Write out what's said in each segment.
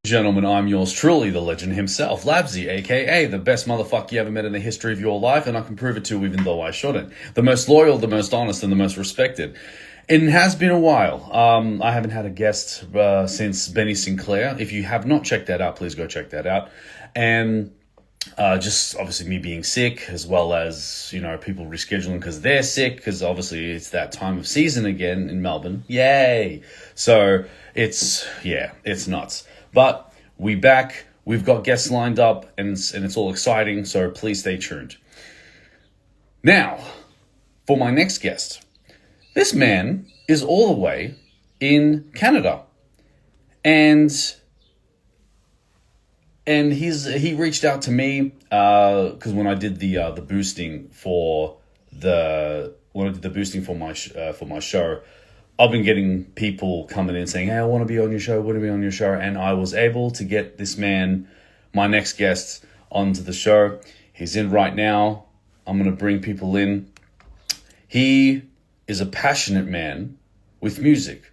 Gentlemen, I'm yours truly, the legend himself, Labzy, aka the best motherfucker you ever met in the history of your life, and I can prove it to even though I shouldn't. The most loyal, the most honest, and the most respected. It has been a while. I haven't had a guest since Benny Sinclair. If you have not checked that out, please go check that out. And just obviously me being sick, as well as, you know, people rescheduling because they're sick, because obviously it's that time of season again in Melbourne. Yay! So it's nuts. But we back, we've got guests lined up, and it's all exciting, so please stay tuned. Now, for my next guest. This man is all the way in Canada. And he reached out to me because when I did the boosting for my show, I've been getting people coming in saying, "Hey, I want to be on your show, and I was able to get this man, my next guest, onto the show. He's in right now. I'm going to bring people in. He is a passionate man with music.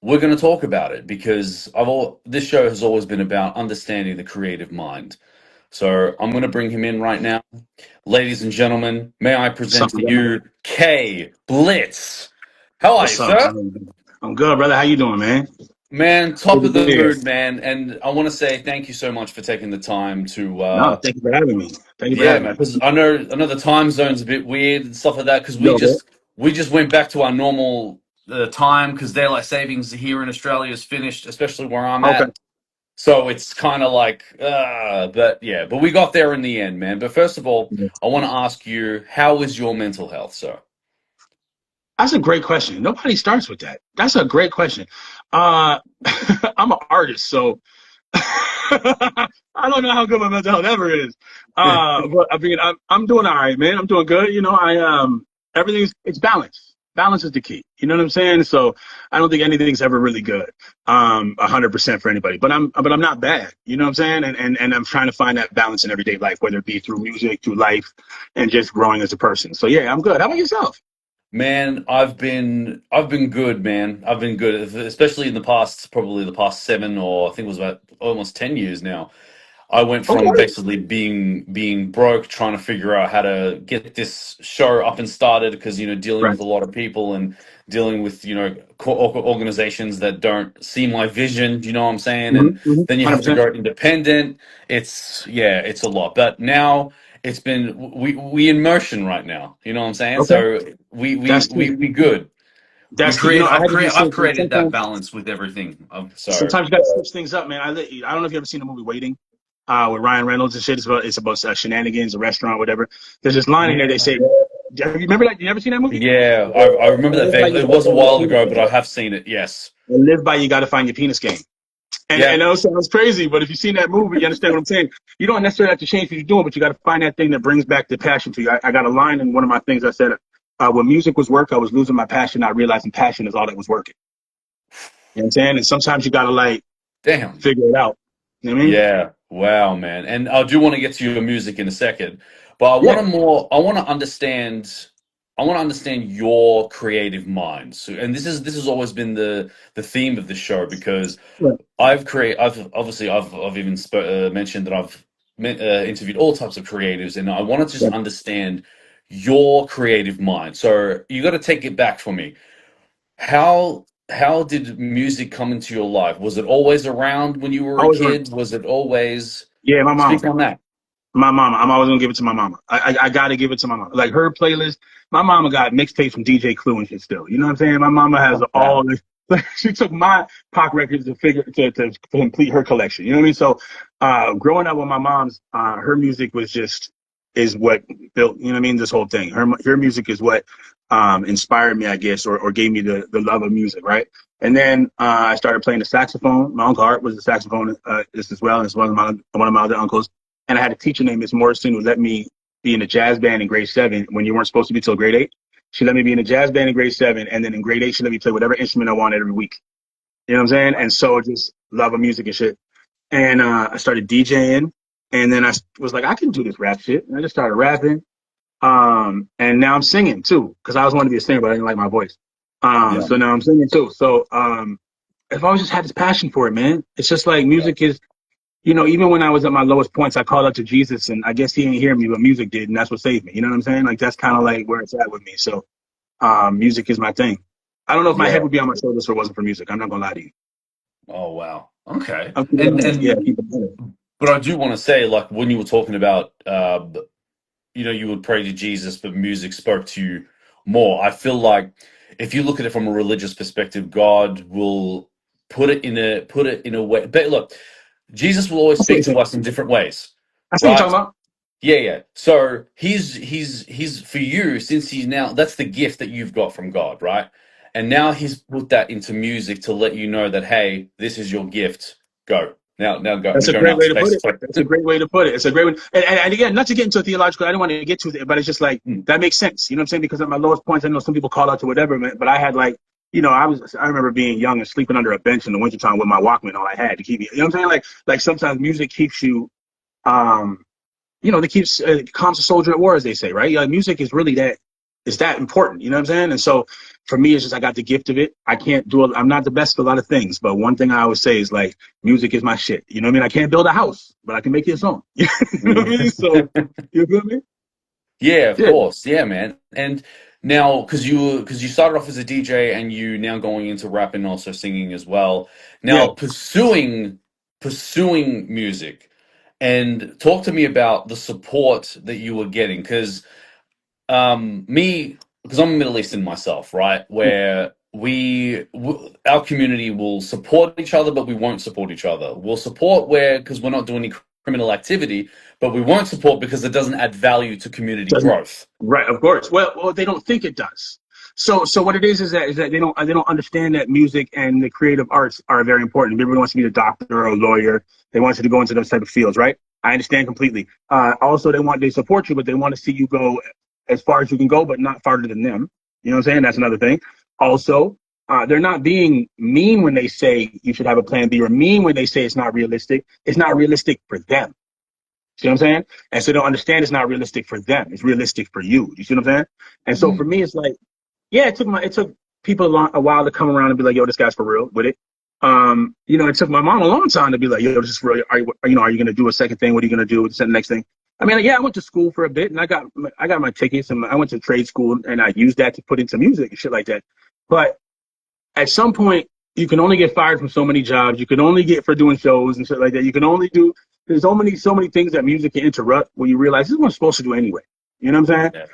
We're going to talk about it because this show has always been about understanding the creative mind. So I'm going to bring him in right now. Ladies and gentlemen, may I present to you K-Blitz. How are you, What's up, sir? man? I'm good, brother. How you doing, man? Man, top Good of to the be here. mood, man. And I want to say thank you so much for taking the time to No, thank you for having me. Thank you for yeah, having man, me. because I know the time zone's a bit weird and stuff like that. Because we Yo, bro. just went back to our normal time because daylight savings here in Australia is finished, especially where I'm Okay. at. So it's kind of like, but we got there in the end, man. But first of all, I want to ask you, how is your mental health, sir? That's a great question. Nobody starts with that. That's a great question. Uh, I'm an artist, so I don't know how good my mental health ever is. But I mean, I'm doing all right, man. I'm doing good. You know, it's balance. Balance is the key. You know what I'm saying? So I don't think anything's ever really good, 100% for anybody. But I'm not bad. You know what I'm saying? And I'm trying to find that balance in everyday life, whether it be through music, through life, and just growing as a person. So yeah, I'm good. How about yourself? Man, I've been good, man. I've been good, especially in the past, probably the past 7 or I think it was about almost 10 years now. I went from Okay. basically being broke, trying to figure out how to get this show up and started because, you know, dealing Right. with a lot of people and dealing with, you know, organizations that don't see my vision, you know what I'm saying? And Mm-hmm. then you have to 100%. go independent. It's a lot. But now it's been we in motion right now, you know what I'm saying? Okay. So That's key. we good. That's key. You know, I had to be I've safe. created that Sometimes, balance with everything. So sometimes you got to switch things up, man. I don't know if you ever seen the movie Waiting, with Ryan Reynolds and shit. It's about shenanigans, a restaurant, whatever. There's this line in there. They say, "You remember that? You never seen that movie? yeah, I remember that Live by vaguely. you It got to was a find your while penis ago, but game. I have seen it. Yes. And live by you got to find your penis game." And Yeah. I know it sounds crazy, but if you've seen that movie, you understand what I'm saying. You don't necessarily have to change what you're doing, but you got to find that thing that brings back the passion to you. I got a line in one of my things. I said, when music was work, I was losing my passion, not realizing passion is all that was working. You know what I'm saying? And sometimes you got to like Damn. figure it out. You know what I mean? Yeah. Wow, man. And I do want to get to your music in a second, but Yeah. I want to understand. I want to understand your creative mind. So, and this has always been the theme of the show because Right. I've even mentioned that interviewed all types of creatives, and I wanted to just Right. understand your creative mind. So you got to take it back for me. How did music come into your life? Was it always around when you were a Always right. kid? Was it always Yeah, my mama. speak on that? My mama. I'm always gonna give it to my mama. I gotta give it to my mama. Like her playlist, my mama got mixtapes from DJ Clue and shit still. You know what I'm saying? My mama has Oh, all wow. this. Like, she took my Pac records to complete her collection. You know what I mean? So growing up with my mom's, her music was just is what built, you know what I mean, this whole thing. Her music is what inspired me, I guess, or gave me the love of music, right? And then I started playing the saxophone. My uncle Art was a saxophonist as well, and it's one of my other uncles. And I had a teacher named Miss Morrison who let me be in a jazz band in grade 7 when you weren't supposed to be till grade 8. She let me be in a jazz band in grade 7, and then in grade 8 she let me play whatever instrument I wanted every week. You know what I'm saying? And so just love of music and shit. and I started DJing, and then was like, I can do this rap shit, and I just started rapping. And now I'm singing too, because I always wanted to be a singer, but I didn't like my voice. Yeah. So now I'm singing too. So I've always just had this passion for it, man. It's just like Yeah. music is, even when I was at my lowest points, I called out to Jesus, and I guess he didn't hear me, but music did, and that's what saved me. You know what I'm saying? Like that's kind of like where it's at with me. So music is my thing. I don't know if my Yeah. head would be on my shoulders if it wasn't for music. I'm not gonna lie to you. Oh wow. Okay. I'm keeping it And 100. Yeah, and keep it 100. but I do want to say, like when you were talking about, you would pray to Jesus, but music spoke to you more. I feel like if you look at it from a religious perspective, God will put it in a way. But look, Jesus will always That's what speak you're to saying. us in different ways, I see what you're right? talking about. Yeah, yeah. So he's for you, since he's now, that's the gift that you've got from God, right? And now he's put that into music to let you know that, hey, this is your gift. Go. Now go. That's a Go great way nuts, to put it. basically. That's a great way to put it. It's a great way. And again, not to get into theological, I don't want to get to it, but it's just like, Mm. that makes sense. You know what I'm saying? Because at my lowest points, I know some people call out to whatever, man, but I had like, I remember being young and sleeping under a bench in the wintertime with my Walkman, all I had to keep me, you know what I'm saying? Like sometimes music keeps you, um, that keeps calms a soldier at war, as they say, right? Yeah, music is really that important. You know what I'm saying? And so for me, it's just I got the gift of it. I can't do it. I'm not the best at a lot of things, but one thing I always say is like, music is my shit. You know what I mean? I can't build a house, but I can make you a song. You know what I mean? So you feel me? Yeah, of Yeah, course. Yeah, man. And now, because you started off as a DJ and you now going into rap and also singing as well. yeah. Now pursuing music, and talk to me about the support that you were getting. Because me, because I'm Middle Eastern myself, right? Where our community will support each other, but we won't support each other. We'll support where because we're not doing any criminal activity, but we won't support because it doesn't add value to community Doesn't growth. right? Of course. Well, they don't think it does. So what it is that they don't understand that music and the creative arts are very important. Everybody wants to be a doctor or a lawyer. They want you to go into those type of fields, right? I understand completely. Also, they support you, but they want to see you go as far as you can go, but not farther than them. You know what I'm saying? That's another thing. Also, they're not being mean when they say you should have a plan B, or mean when they say it's not realistic. It's not realistic for them. See what I'm saying? And so they don't understand it's not realistic for them. It's realistic for you. You see what I'm saying? And so for Mm. me, it's like, yeah, it took people a while to come around and be like, yo, this guy's for real with it. It took my mom a long time to be like, yo, this is for real. Are you gonna do a second thing? What are you gonna do with the next thing? I mean, yeah, I went to school for a bit and I got my tickets and I went to trade school and I used that to put into music and shit like that. But at some point you can only get fired from so many jobs. You can only get for doing shows and shit like that. You can only do there's so many things that music can interrupt when you realize this is what I'm supposed to do anyway. You know what I'm saying? Yeah.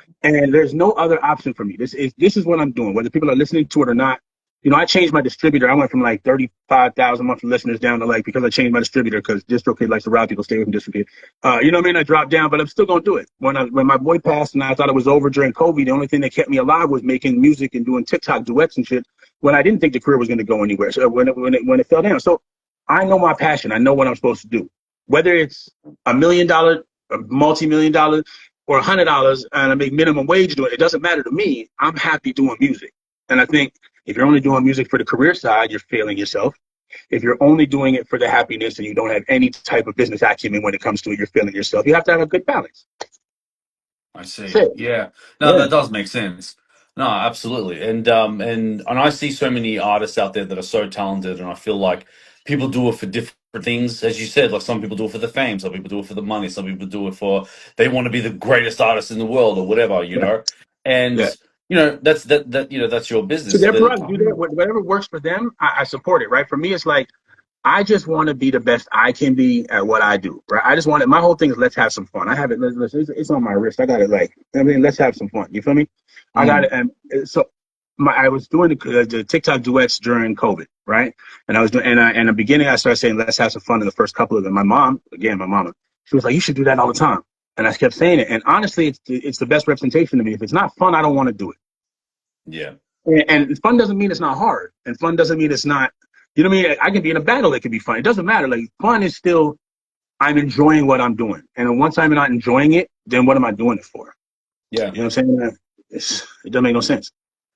And there's no other option for me. This is what I'm doing, whether people are listening to it or not. I changed my distributor. I went from like 35,000 monthly listeners down to like, because I changed my distributor because DistroKid likes to rob people, stay away from DistroKid. You know what I mean? I dropped down, but I'm still gonna do it. When my boy passed and I thought it was over during COVID, the only thing that kept me alive was making music and doing TikTok duets and shit. When I didn't think the career was gonna go anywhere. So when it fell down, so I know my passion. I know what I'm supposed to do. Whether it's $1 million, a multi-million-dollar, or $100, and I make minimum wage doing it, it doesn't matter to me. I'm happy doing music, and I think if you're only doing music for the career side, you're failing yourself. If you're only doing it for the happiness and you don't have any type of business acumen when it comes to it, you're failing yourself. You have to have a good balance. I That's see. it. Yeah. No, Yeah. that does make sense. No, absolutely. And I see so many artists out there that are so talented, and I feel like people do it for different things. As you said, like some people do it for the fame, some people do it for the money, some people do it for they want to be the greatest artist in the world or whatever, Yeah. And Yeah. that's your So business. their prerogative. Do that. Whatever works for them, I support it. Right. For me, it's like I just want to be the best I can be at what I do. Right. I just want it. My whole thing is let's have some fun. I have it. It's on my wrist. I got it. Like I mean, let's have some fun. You feel me? I got Mm, it. And so I was doing the TikTok duets during COVID, right? And I was doing, and in the beginning, I started saying, let's have some fun in the first couple of them. My mama, she was like, you should do that all the time. And I kept saying it. And honestly, it's the best representation to me. If it's not fun, I don't want to do it. yeah. And fun doesn't mean it's not hard. And fun doesn't mean it's not, you know what I mean? I can be in a battle. It can be fun. It doesn't matter. Like fun is still, I'm enjoying what I'm doing. And once I'm not enjoying it, then what am I doing it for? Yeah. You know what I'm saying? It doesn't make no sense.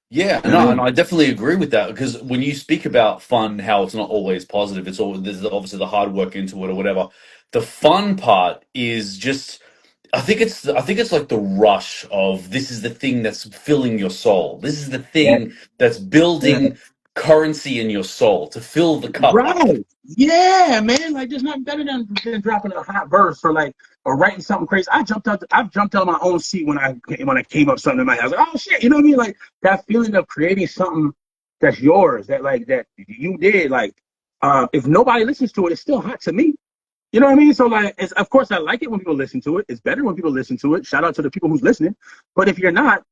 Yeah, You know what no, I and mean? I definitely agree with that because when you speak about fun, how it's not always positive, it's all there's obviously the hard work into it or whatever. The fun part is just, I think it's like the rush of this is the thing that's filling your soul. This is the Yeah. thing that's building currency in your soul to fill the cup up. Right. Yeah, man. Like there's nothing better than dropping a hot verse or like or writing something crazy. I've jumped out of my own seat when I came up something in my head. I was like, oh shit, you know what I mean? Like that feeling of creating something that's yours, that you did, like if nobody listens to it, it's still hot to me. You know what I mean? So like it's of course I like it when people listen to it. It's better when people listen to it. Shout out to the people who's listening. But if you're not,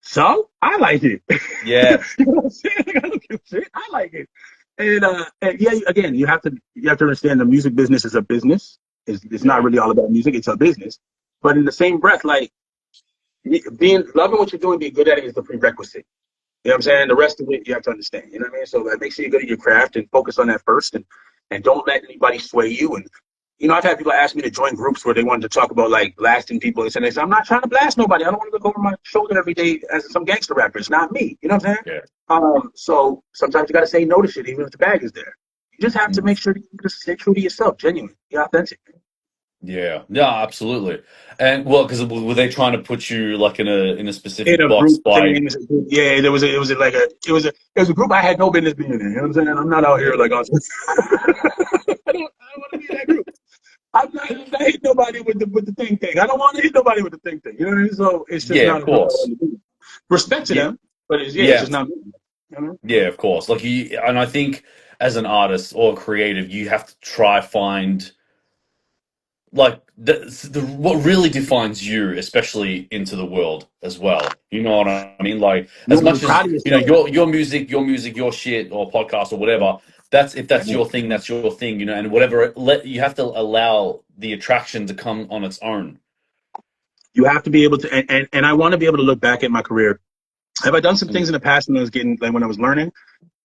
so I like it. Yeah, You know what I'm saying? Like, I don't give a shit. I like it. And yeah, again, you have to understand the music business is a business. It's not yeah, really all about music. It's a business. But in the same breath, like being loving what you're doing, being good at it is the prerequisite. You know what I'm yeah, saying? The rest of it you have to understand. You know what I mean? So like make sure you're good at your craft and focus on that first and don't let anybody sway you. And I've had people ask me to join groups where they wanted to talk about like blasting people and they said, I'm not trying to blast nobody. I don't want to look over my shoulder every day as some gangster rapper. It's not me. You know what I'm saying? yeah. So sometimes you gotta say no to shit even if the bag is there. You just have to Mm. make sure you just stay true to yourself, genuine, be authentic. Yeah, yeah, absolutely. And well, because were they trying to put you like in a In specific a box group by? thing, yeah, there was a, it was a, like a, it was a group I had no business being in. You know what I'm saying? I'm not out Yeah, here like on. I don't want to be in that group. I'm not hitting nobody with the thing. I don't want to hit nobody with the thing. You know what I mean? So it's just yeah, of not what I course. want to do. Respect to Yeah, them, but it's yeah, just not me. You know? yeah, of course. Like you, and I think as an artist or creative, you have to try find like what really defines you, especially into the world as well. You know what I mean? Like You as want to be much as proud of you know yourself. your music, your shit or podcast or whatever. That's if that's your thing, that's your thing. You know, and whatever. Let you have to allow the attraction to come on its own. You have to be able to, and I want to be able to look back at my career. Have I done some things Mm, in the past when I was getting, like when I was learning,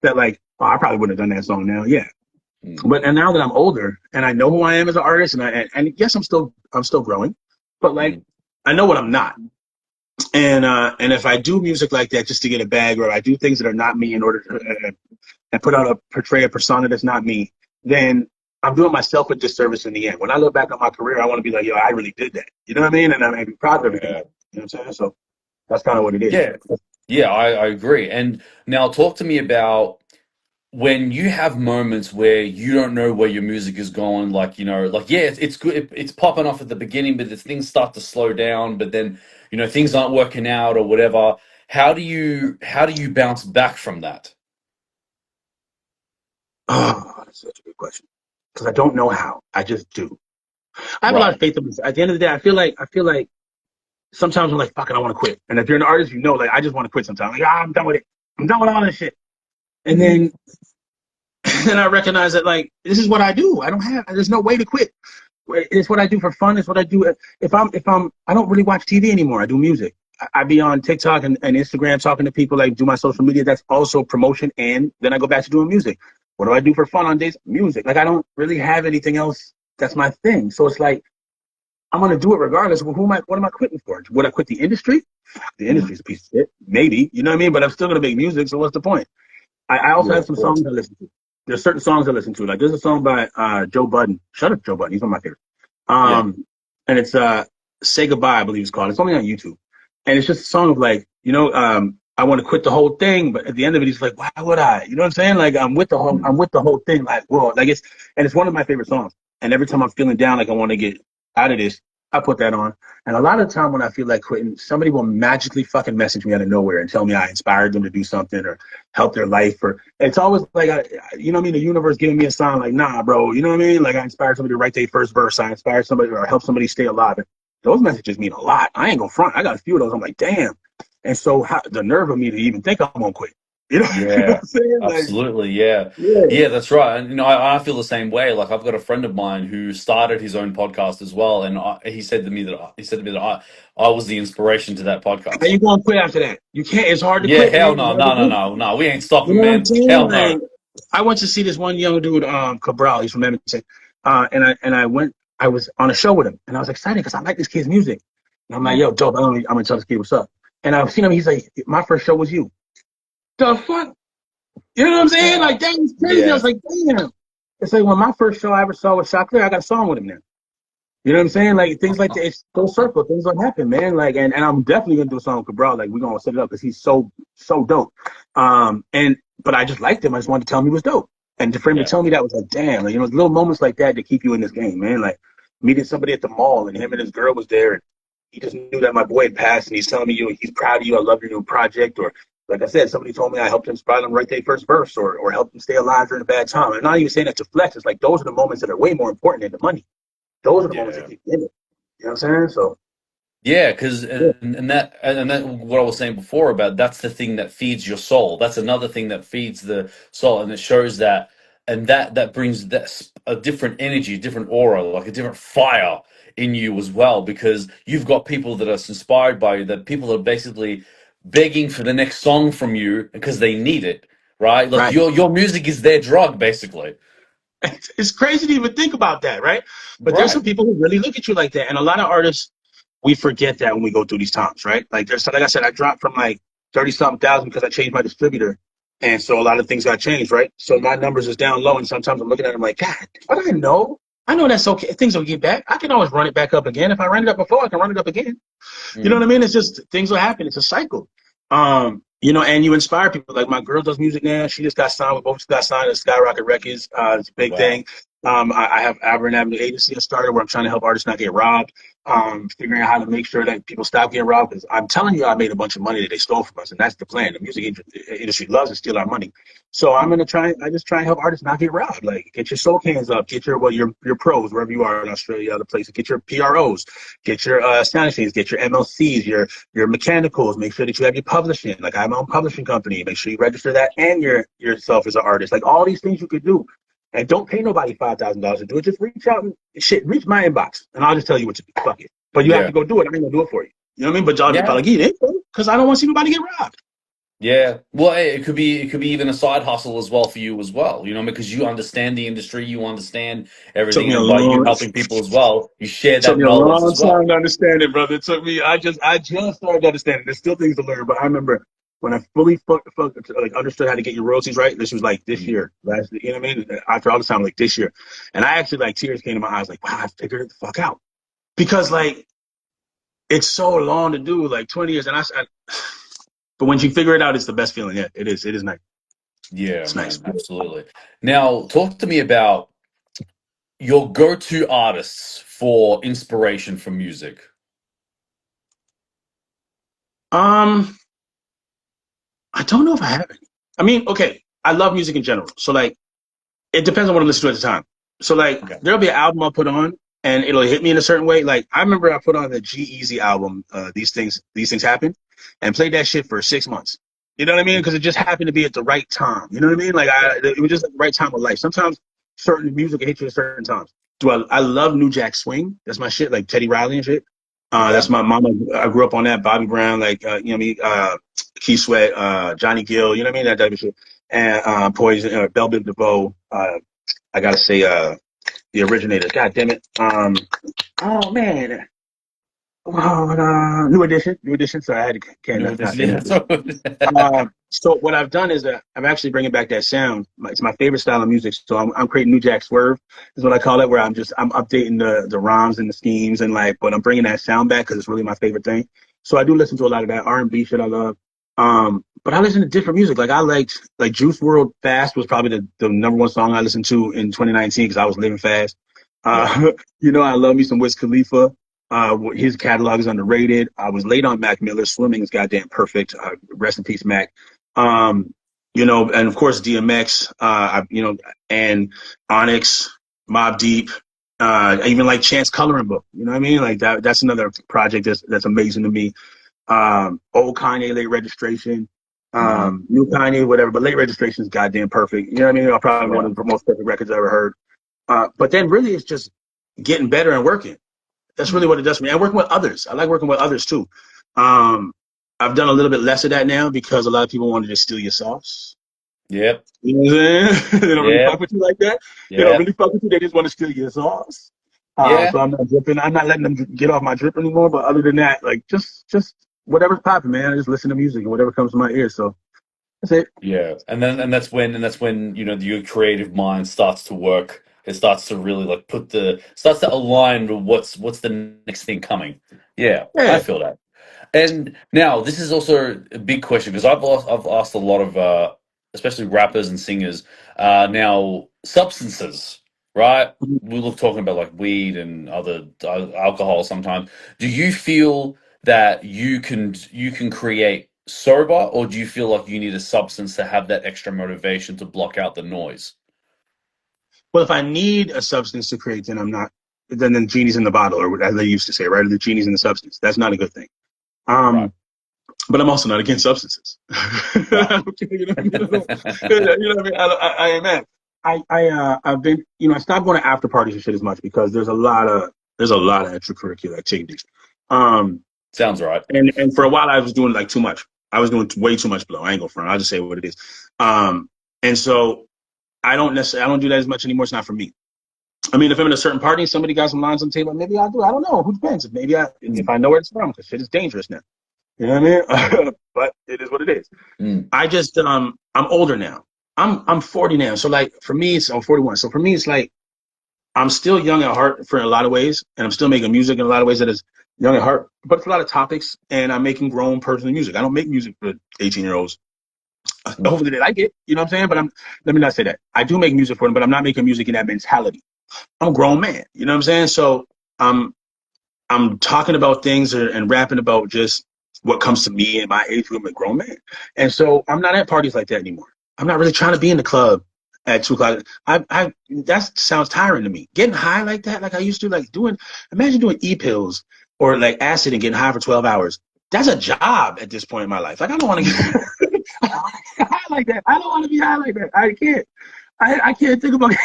that like, oh, I probably wouldn't have done that song now. Yeah, mm, but and now that I'm older and I know who I am as an artist, and yes, I'm still growing, but like mm, I know what I'm not. And if I do music like that just to get a bag, or I do things that are not me in order to and put out a portray a persona that's not me, then I'm doing myself a disservice in the end. When I look back on my career, I want to be like, yo, I really did that. You know what I mean? And I'm be proud of everything. yeah. You know what I'm saying? So that's kind of what it is. Yeah, yeah, I agree. And now talk to me about when you have moments where you don't know where your music is going, like, like, yeah, it's good, it's popping off at the beginning, but as things start to slow down, but then, things aren't working out or whatever. How do you bounce back from that? Oh, that's such a good question. Because I don't know how. I just do. I have a lot of Right. faith in myself. At the end of the day, I feel like sometimes I'm like, fuck it, I want to quit. And if you're an artist, like I just want to quit sometimes. Like, I'm done with it. I'm done with all this shit. And Mm, then then I recognize that like this is what I do. There's no way to quit. It's what I do for fun. It's what I do. I don't really watch TV anymore. I do music. I be on TikTok and Instagram talking to people, like do my social media. That's also promotion. And then I go back to doing music. What do I do for fun on days? Music. Like I don't really have anything else that's my thing. So it's like, I'm gonna do it regardless. Well, what am I quitting for? Would I quit the industry? The mm. industry's a piece of shit. Maybe. You know what I mean? But I'm still gonna make music, so what's the point? I also Yeah, have of some course. songs I listen to. There's certain songs I listen to. Like there's a song by Joe Budden. Shut up, Joe Budden. He's one of my favorites. Yeah. And it's Say Goodbye, I believe it's called. It's only on YouTube. And it's just a song of like, I want to quit the whole thing, but at the end of it, he's like, why would I? You know what I'm saying? Like Mm. I'm with the whole thing. Like, whoa, like it's one of my favorite songs. And every time I'm feeling down, like I want to get out of this, I put that on. And a lot of the time when I feel like quitting, somebody will magically fucking message me out of nowhere and tell me I inspired them to do something or help their life. Or it's always like, you know what I mean? The universe giving me a sign like, nah, bro, you know what I mean? Like I inspired somebody to write their first verse. I inspired somebody or help somebody stay alive. And those messages mean a lot. I ain't gonna front. I got a few of those. I'm like, damn. And so the nerve of me to even think I'm gonna quit. You know, you know what Yeah, I'm saying? Like, absolutely. Yeah. yeah. Yeah, that's right. And I feel the same way. Like I've got a friend of mine who started his own podcast as well, and he said to me that I was the inspiration to that How podcast. you gonna quit after that? You can't. It's hard to Yeah, quit, hell man. It's no, hard to no, no, quit. no, no. We ain't You stopping, know what I'm man. saying? Hell no. Like, I went to see this one young dude, Cabral. He's from Edmonton, and I went. I was on a show with him, and I was excited because I like this kid's music. And I'm like, Mm, yo, dope. I'm gonna tell this kid what's up. And I've seen him. He's like, my first show was you. The fuck? You know what I'm saying? Like, Wow. that was crazy. I Yeah. was like, damn. It's like when my first show I ever saw was Chocolate, I got a song with him now. You know what I'm saying? Like things like that. It's full circle. Things will happen, man. Like, and I'm definitely gonna do a song with Cabral. Like, we're gonna set it up because he's so dope. And but I just liked him. I just wanted to tell him he was dope. And for him to Yeah. tell me that was like, damn. Like, little moments like that to keep you in this game, man. Like meeting somebody at the mall and him and his girl was there, and he just knew that my boy had passed, and he's telling me he's proud of you. I love your new project. Or like I said, somebody told me I helped him inspire them write their first verse, or helped them stay alive during a bad time. I'm not even saying that to flex. It's like those are the moments that are way more important than the money. Those are the moments that Yeah. keep you in it. You know what I'm saying? So Yeah, because yeah, and that what I was saying before about that's the thing that feeds your soul. That's another thing that feeds the soul, and it shows that, and that brings a different energy, different aura, like a different fire in you as well. Because you've got people that are inspired by you, that people are basically begging for the next song from you because they need it, right? Like right. your music is their drug, basically. It's crazy to even think about that, right? But there's some Right. people who really look at you like that, and a lot of artists, we forget that when we go through these times, right? Like like I said, I dropped from like 30 something thousand because I changed my distributor, and so a lot of things got changed, right? So my numbers is down low, and sometimes I'm looking at them like, God, what do I know? I know that's okay. Things will get back. I can always run it back up again. If I ran it up before, I can run it up again. You know what I Mm. mean? It's just things will happen. It's a cycle. And you inspire people. Like my girl does music now. She just got signed. We both just got signed to Skyrocket Records. It's a big Wow. thing. I have Aberrant Avenue Agency I started where I'm trying to help artists not get robbed. Figuring out how to make sure that people stop getting robbed. Because I'm telling you, I made a bunch of money that they stole from us, and that's the plan. The music industry loves to steal our money. So I'm Mm. gonna try. I just try and help artists not get robbed. Like get your soul cans up. Get your pros wherever you are in Australia, other places. Get your PROs. Get your sound things. Get your MLCs. Your mechanicals. Make sure that you have your publishing. Like I have my own publishing company. Make sure you register that and yourself as an artist. Like all these things you could do. And don't pay nobody $5,000 to do it. Just reach out and reach my inbox, and I'll just tell you what to do. Fuck it. But you have to Yeah. go do it. I ain't gonna do it for you. You know what I mean? But y'all Yeah. probably get it because I don't want to see nobody get robbed. Yeah. Well, hey, it could be even a side hustle as well for you as well, because you understand the industry, you understand Took everything, me a and by you long helping people as well, you share took that me a knowledge long as well. time to understand it, brother. It took me. I just started to understand it. There's still things to learn, but I remember when I fully like understood how to get your royalties right. This was like this Mm. year, last. You know what I mean? After all this time, like this year, and I actually like tears came to my eyes. Like, wow, I figured it the fuck out because like it's so long to do, like 20 years, and but when you figure it out, it's the best feeling. Yeah, it is. It is nice. Yeah, It's nice. man, absolutely. Now, talk to me about your go-to artists for inspiration for music. Um, I don't know if I have any. I mean, okay, I love music in general, so like it depends on what I'm listening to at the time. So like Okay. there'll be an album I'll put on and it'll hit me in a certain way. Like I remember I put on the G Easy album, these things happen, and played that shit for 6 months. You know what I mean? Because it just happened to be at the right time. You know what I mean? Like Yeah. it was just at the right time of life. Sometimes certain music will hit you at certain times. I love New Jack Swing. That's my shit, like Teddy Riley and shit. That's Okay. my mama. I grew up on that. Bobby Brown, like you know what I mean? Key Sweat, Johnny Gill. You know what I mean? That type of shit. And Poison, Bell Biv DeVoe. I gotta say, the originator. God damn it. Oh man. New edition. New edition. Sorry, I had to can't No, not this, say new yeah. edition. So what I've done is I'm actually bringing back that sound. It's my favorite style of music. So I'm creating New Jack Swerve is what I call it, where I'm updating the rhymes and the schemes and like, but I'm bringing that sound back because it's really my favorite thing. So I do listen to a lot of that R&B shit I love. But I listen to different music. Like I liked like Juice World Fast was probably the number one song I listened to in 2019 because I was living fast. Yeah. I love me some Wiz Khalifa. His catalog is underrated. I was late on Mac Miller. Swimming is goddamn perfect. Rest in peace, Mac. Um, and of course DMX. And Onyx, Mob Deep. I even like Chance Coloring Book. You know what I mean? Like that. That's another project that's amazing to me. Old Kanye, Late Registration. Hmm. New Kanye, whatever. But Late Registration is goddamn perfect. You know what I mean? Probably one Yeah. of the most perfect records I ever heard. But then really, it's just getting better and working. That's really Mm. what it does for me. And working with others. I like working with others too. Um, I've done a little bit less of that now because a lot of people want to just steal your sauce. Yep. You know what I'm saying? They don't really fuck Yep. with you like that. They don't Yep. really fuck with you. They just want to steal your sauce. Yeah. So I'm not dripping. I'm not letting them get off my drip anymore. But other than that, like just whatever's popping, man. I just listen to music and whatever comes to my ear. So That's it. Yeah, and that's when your creative mind starts to work. It starts to really like starts to align with what's the next thing coming. Yeah, I Yeah. feel that. And now this is also a big question because I've asked a lot of especially rappers and singers now substances, right? We look talking about like weed and other alcohol sometimes. Do you feel that you can create sober, or do you feel like you need a substance to have that extra motivation to block out the noise? Well, if I need a substance to create, then I'm not. Then the genie's in the bottle, or as they used to say, right? The genie's in the substance. That's not a good thing. Right, But I'm also not against substances. right. You know what I mean? You know what I mean? I am mad. I've been, I stopped going to after parties and shit as much because there's a lot of extracurricular activities. Um, Sounds right. and for a while I was doing like too much. I was doing way too much blow. I ain't gonna front. I'll just say what it is. And so I don't do that as much anymore. It's not for me. I mean, if I'm in a certain party and somebody got some lines on the table, maybe I'll do it. I don't know. Who depends? If I know where it's from, because shit is dangerous now. You know what I mean? But it is what it is. Mm. I just I'm older now. I'm 40 now. So like for me, I'm 41. So for me, it's like I'm still young at heart for a lot of ways, and I'm still making music in a lot of ways that is young at heart. But it's a lot of topics, and I'm making grown personal music. I don't make music for 18-year-olds. Mm. Hopefully they like it. You know what I'm saying? But let me not say that. I do make music for them, but I'm not making music in that mentality. I'm a grown man. You know what I'm saying? So I'm I'm talking about things and rapping about just what comes to me and my age group. I'm a grown man. And so I'm not at parties like that anymore. I'm not really trying to be in the club at 2 o'clock. That sounds tiring to me. Getting high like that, like I used to, imagine doing e-pills or like acid and getting high for 12 hours. That's a job at this point in my life. Like I don't want to get high like that. I don't want to be high like that. I can't. I can't think about it.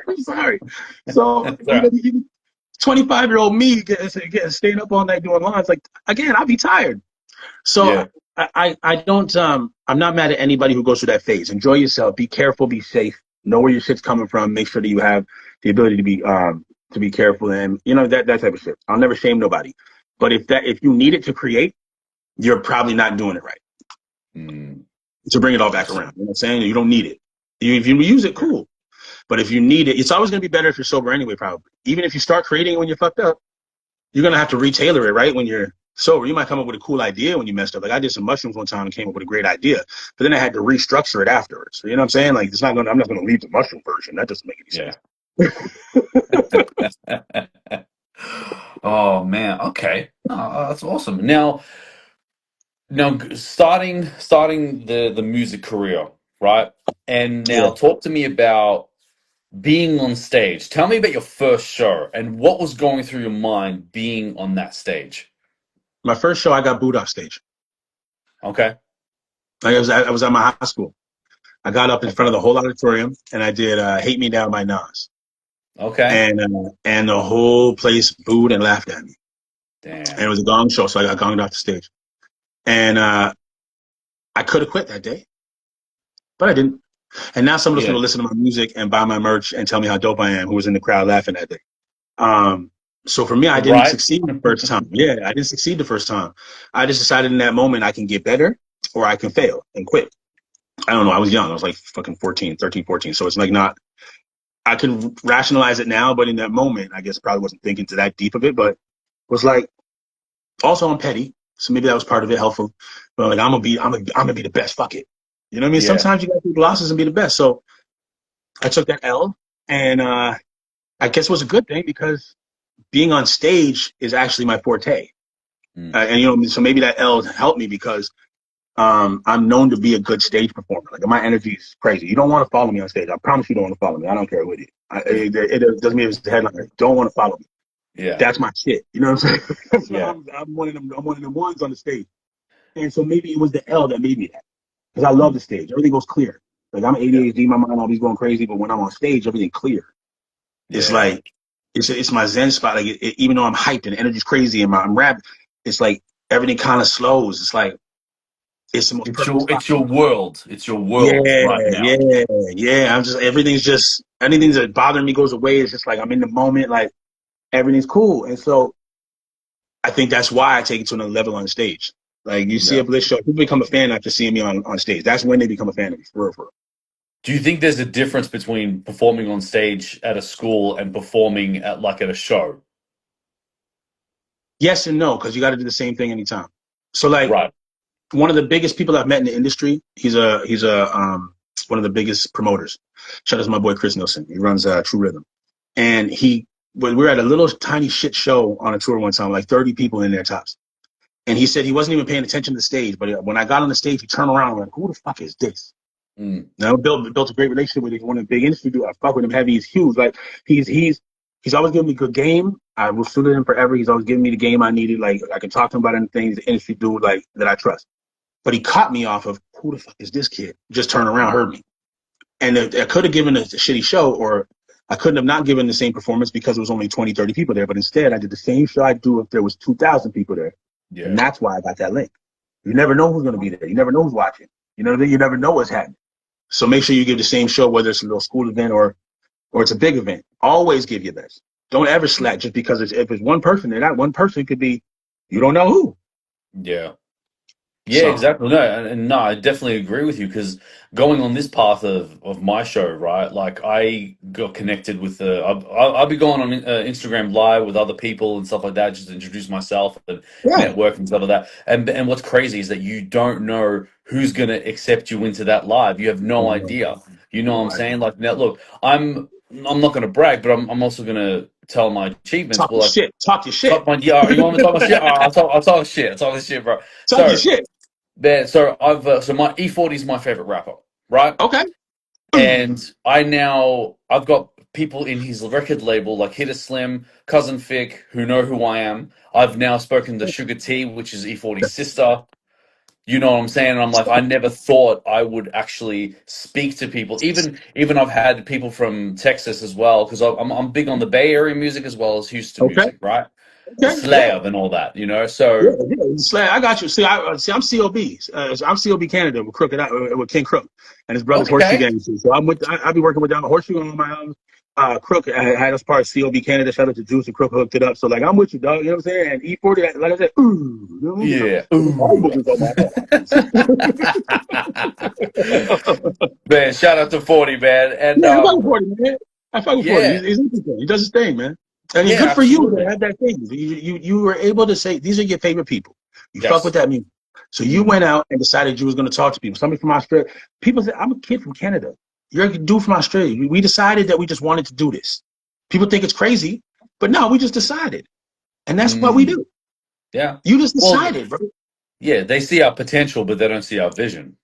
I'm sorry. So, That's all right. 25-year-old me getting staying up all night doing lines, like again, I'll be tired. So Yeah, I don't I'm not mad at anybody who goes through that phase. Enjoy yourself, be careful, be safe, know where your shit's coming from, make sure that you have the ability to be careful and that type of shit. I'll never shame nobody. But if you need it to create, you're probably not doing it right. mm, To bring it all back around. You know what I'm saying? You don't need it. If you use it, cool. But if you need it, it's always going to be better if you're sober anyway, probably. Even if you start creating it when you're fucked up, you're going to have to retailor it, right? When you're sober, you might come up with a cool idea when you messed up. Like I did some mushrooms one time and came up with a great idea, but then I had to restructure it afterwards. So, you know what I'm saying? Like I'm not going to leave the mushroom version. That doesn't make any yeah. sense. Oh man, okay. Oh, that's awesome. Now, starting the music career, right? And Yeah. now talk to me about being on stage. Tell me about your first show and what was going through your mind being on that stage. My first show, I got booed off stage. Okay. Like I was at my high school. I got up in front of Okay. the whole auditorium and I did "Hate Me Down" by Nas, Okay. and the whole place booed and laughed at me. And it Damn. was a gong show, so I got gonged off the stage. And I could have quit that day, but I didn't. And now someone's going Yeah. to listen to my music and buy my merch and tell me how dope I am, who was in the crowd laughing that day. Um, so for me, I didn't Right. succeed the first time. Yeah, I didn't succeed the first time. I just decided in that moment I can get better or I can fail and quit. I don't know. I was young. I was like fucking 14, 13, 14. So it's like not, I can rationalize it now, but in that moment, I guess probably wasn't thinking to that deep of it, but was like, also I'm petty. So maybe that was part of it helpful. But like, I'm gonna be the best. Fuck it. You know what I mean? Yeah. Sometimes you gotta take losses and be the best. So I took that L and I guess it was a good thing because being on stage is actually my forte. Mm. And so maybe that L helped me because I'm known to be a good stage performer. Like my energy is crazy. You don't want to follow me on stage. I promise you don't want to follow me. I don't care what it is. It doesn't mean it's the headliner. Don't want to follow me. Yeah. That's my shit. You know what I'm saying? So Yeah. I'm one of them. I'm one of them ones on the stage. And so maybe it was the L that made me that because I love the stage. Everything goes clear. Like I'm Yeah. ADHD, my mind always going crazy, but when I'm on stage, everything clear. It's Yeah. like it's my zen spot. Like even though I'm hyped and energy's crazy and I'm rap, it's like everything kind of slows. It's like it's the most It's perfect your spot. it's your world. It's your Yeah, world right now. yeah, yeah. Everything's just anything that bothering me goes away. It's just like I'm in the moment. Like everything's cool, and so I think that's why I take it to another level on stage. Like you see Yeah. a Blitz show, people become a fan after seeing me on stage. That's when they become a fan of me, for real, for real. Do you think there's a difference between performing on stage at a school and performing at a show? Yes and no, because you got to do the same thing anytime. So like Right. one of the biggest people I've met in the industry, he's one of the biggest promoters. Shout out to my boy Chris Nielsen. He runs True Rhythm, and when we were at a little tiny shit show on a tour one time, like 30 people in there tops. And he said he wasn't even paying attention to the stage, but when I got on the stage, he turned around and went, "Who the fuck is this?" Mm. Now built a great relationship with him. He's one of the big industry dudes. I fuck with him heavy. He's huge. Like he's always giving me good game. I will suited him forever. He's always giving me the game I needed. Like I can talk to him about anything. He's an industry dude like that I trust. But he caught me off of who the fuck is this kid? Just turned around, heard me, and I could have given a shitty show, or I couldn't have not given the same performance because it was only 20, 30 people there. But instead, I did the same show I'd do if there was 2,000 people there, and Yeah. that's why I got that link. You never know who's going to be there. You never know who's watching. You know what I mean? You never know what's happening. So make sure you give the same show, whether it's a little school event or it's a big event. Always give your best. Don't ever slack just because if it's one person, and that one person could be you don't know who. Yeah. Yeah, So exactly. No, and no, I definitely agree with you because going on this path of my show, right? Like I got connected with I'll be going on Instagram live with other people and stuff like that, just to introduce myself and yeah, network and stuff like that. And what's crazy is that you don't know who's gonna accept you into that live. You have no idea. You know what I'm no idea. saying? Like now, look, I'm not gonna brag, but I'm also gonna tell my achievements. Talk Well, your like shit. Talk your shit. talk my yeah, you want me to talk my shit? I'll talk shit. I'll talk shit, bro. Talk your So. shit. So my E40 is my favorite rapper, right? Okay. And I've got people in his record label like Hitter Slim, Cousin Fick, who know who I am. I've now spoken to Sugar T, which is E40's sister. You know what I'm saying? And I'm like, I never thought I would actually speak to people. Even I've had people from Texas as well, because I'm big on the Bay Area music as well as Houston Okay. music, right? The Okay. Yeah. Slab and all that, you know. Yeah, So yeah. Slam, I got you. See, I'm COB. I'm COB Canada with with King Crook and his brother's Horseshoe okay, Gang. So I'll be working with them. Horseshoe on my own. Crook had us part of COB Canada. Shout out to Juice and Crook hooked it up. So like I'm with you, dog. You know what I'm saying? And E40, like I said, ooh, you know what I mean? yeah. All Ooh. boogers on my Man, shout out to 40, man. And Yeah, I fuck with 40, man. I fuck with 40. yeah, He's interesting. He does his thing, man. And it's yeah, good for you to absolutely. have that thing. You were able to say these are your favorite people. You fuck with Yes. that music. So you Mhm. went out and decided you was going to talk to people. Somebody from Australia. People said, I'm a kid from Canada. You're a dude from Australia. We decided that we just wanted to do this. People think it's crazy, but no, we just decided. And that's what we Mm, do. yeah. You just Well, decided, bro. yeah, they see our potential, but they don't see our vision.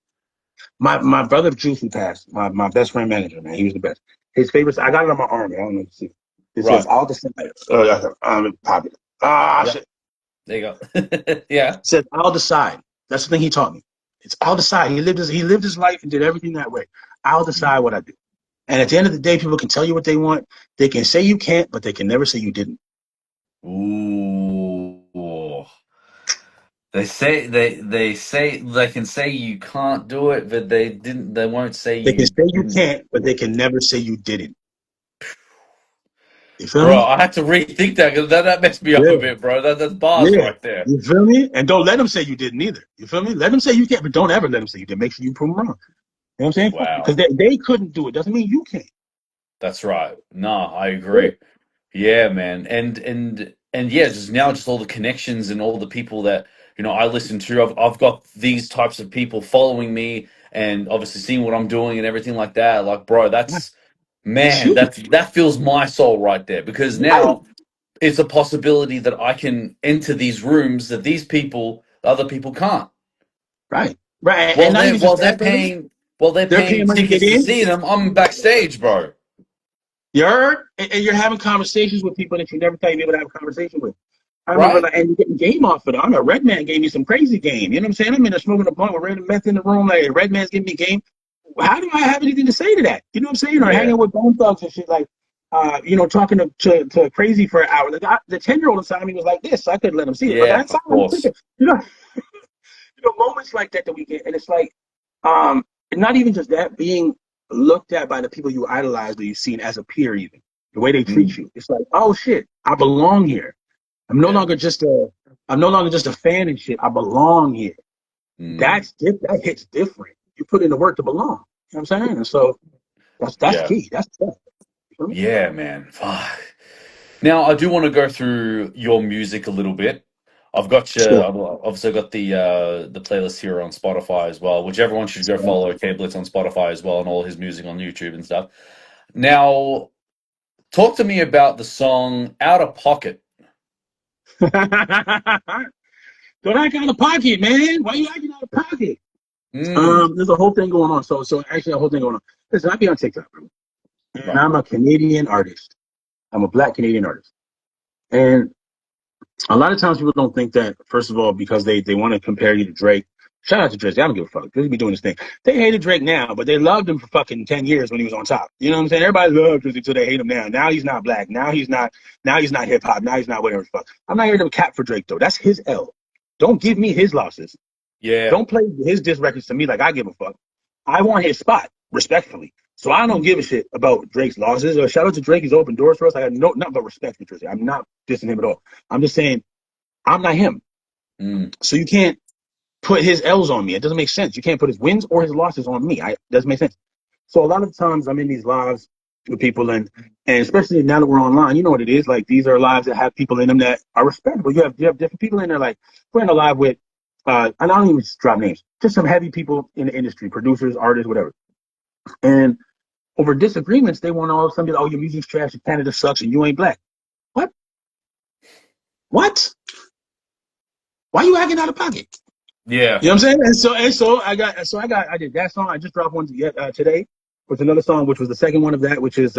My brother Juice who passed, my best friend manager, man. He was the best. His favorites, I got it on my arm. I don't know if you see. It says, Right. I'll decide. Popular. Yeah. Shit. There you go. Yeah. It says, I'll decide. That's the thing he taught me. It's I'll decide. He lived his life and did everything that way. I'll decide Mm. what I do. And at the end of the day, people can tell you what they want. They can say you can't, but they can never say you didn't. Ooh. They say they can say you can't do it, but they won't say They can you say you didn't can't, but do they it. can never say you didn't. You feel Bro, me? I had to rethink that because that messed me up a Yeah. bit, bro. That's bars Yeah. right there. You feel me? And don't let them say you didn't either. You feel me? Let them say you can't, but don't ever let them say you did. Make sure you prove them wrong. You know what I'm saying? Because Wow. they couldn't do it. Doesn't mean you can't. That's right. No, I Yeah. agree. Yeah, man. And yeah, just all the connections and all the people that, I listen to. I've got these types of people following me and obviously seeing what I'm doing and everything like that. Like, bro, It's man, huge. that fills my soul right there because Right. now it's a possibility that I can enter these rooms that other people can't. Right. Right. And While not they're even just while they're that, brother. paying while they're They're paying paying money to get tickets to in. see them, I'm backstage, bro. You heard? And you're having conversations with people that you never thought you'd be able to have a conversation with. I remember, Right? like, and you're getting game off of it. I know Red Man gave me some crazy game. You know what I'm saying? I'm in there smoking a blunt with Red Meth in the room. Like, Red Man's giving me game. How do I have anything to say to that? You know what I'm saying? Or Yeah. hanging with Bone Thugs and shit, like, talking to crazy for an hour. The 10-year-old inside of me was like this, so I couldn't let him see it. But Yeah, inside, of I'm course. thinking, moments like that we get, and it's like, not even just that, being looked at by the people you idolize or you've seen as a peer, even the way they treat Mm, you. It's like, oh shit, I belong here. I'm no yeah. longer just a I'm no longer just a fan and shit. I belong here. Mm. That hits different. You put in the work to belong. You know what I'm saying? And so that's Yeah. key. That's tough. You feel me? Yeah, man. Fuck. Now, I do want to go through your music a little bit. Sure. I've obviously got the playlist here on Spotify as well, which everyone should go follow K-Blitz on Spotify as well and all his music on YouTube and stuff. Now, talk to me about the song Out of Pocket. Don't act out of pocket, man. Why you acting out of pocket? Mm, There's a whole thing going on. So actually, a whole thing going on. Listen, I be on TikTok, bro, and right. I'm a Canadian artist. I'm a Black Canadian artist, and a lot of times people don't think that. First of all, because they want to compare you to Drake. Shout out to Drake. I don't give a fuck. Drake be doing this thing. They hated Drake now, but they loved him for fucking 10 years when he was on top. You know what I'm saying? Everybody loved Drake until they hate him now. Now he's not black. Now he's not. Now he's not hip hop. Now he's not whatever the fuck. I'm not here to cap for Drake though. That's his L. Don't give me his losses. Yeah. Don't play his diss records to me like I give a fuck. I want his spot, respectfully. So I don't give a shit about Drake's losses. Shout out to Drake. He's opened doors for us. I got nothing but respect for Drake. I'm not dissing him at all. I'm just saying I'm not him. Mm, So you can't put his L's on me. It doesn't make sense. You can't put his wins or his losses on me. It doesn't make sense. So a lot of times I'm in these lives with people and especially now that we're online, you know what it is. Like these are lives that have people in them that are respectable. You have different people in there. Like we're in a live with and I don't even drop names, just some heavy people in the industry, producers, artists, whatever. And over disagreements, they want all of a sudden, oh, your music's trash, Canada sucks, and you ain't black. What? What? Why are you acting out of pocket? yeah. You know what I'm saying? I did that song. I just dropped one today with another song, which was the second one of that, which is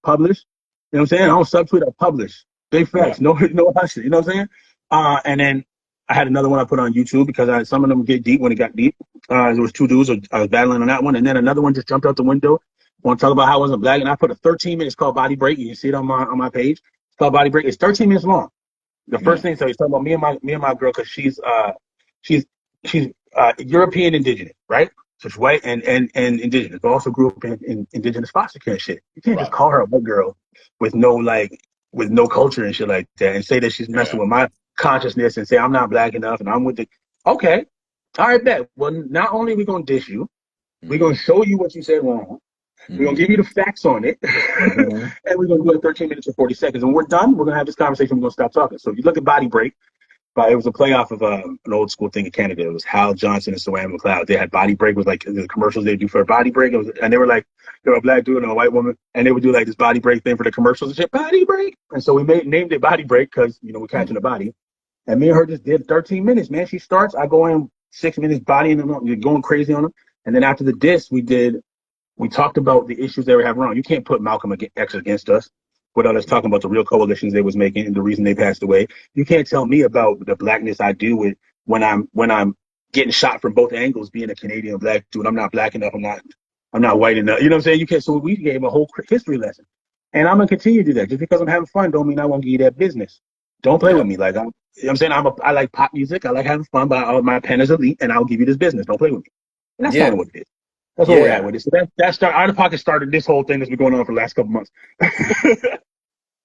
published. You know what I'm saying? I don't subtweet, I publish. Big Right. facts. No, no hush. You know what I'm saying? And then I had another one I put on YouTube because some of them get deep when it got deep. There was two dudes I was battling on that one, and then another one just jumped out the window. Want to talk about how I wasn't black, and I put a 13 minutes called Body Break. You can see it on my page. It's called Body Break. It's 13 minutes long. The first Yeah. thing, so he's talking about me and my girl because she's she's European indigenous, right? So she's white and indigenous, but also grew up in indigenous foster care and shit. You can't just Right. call her a white girl with no culture and shit like that and say that she's messing Yeah. with my consciousness and say I'm not black enough and I'm with the okay. All right, bet. Well, not only are we gonna diss you, we're gonna Mm, show you what you said wrong. We're gonna mm, give you the facts on it, mhm. and we're gonna do it 13 minutes or 40 seconds. And when we're done, we're gonna have this conversation. We're gonna stop talking. So if you look at Body Break, but it was a playoff of an old school thing in Canada. It was Hal Johnson and Sawan McLeod. They had Body Break was like the commercials they do for a Body Break. And they were like, they were a black dude and a white woman, and they would do like this Body Break thing for the commercials and shit. Body Break. And so we named it Body Break because we're catching the body. And me and her just did 13 minutes, man. She starts, I go in 6 minutes bodying them, going crazy on them. And then after the diss, we talked about the issues they were having wrong. You can't put Malcolm X against us without us talking about the real coalitions they was making and the reason they passed away. You can't tell me about the blackness I do with when I'm getting shot from both angles, being a Canadian black dude. I'm not black enough. I'm not white enough. You know what I'm saying? You can't. So we gave a whole history lesson, and I'm gonna continue to do that. Just because I'm having fun, don't mean I won't give you that business. Don't play Yeah. with me. Like you know what I'm saying, I like pop music. I like having fun, but my pen is elite, and I'll give you this business. Don't play with me. And that's Yeah. kind of what it is. That's where we're at Yeah. with it. So Out of Pocket started this whole thing that's been going on for the last couple months.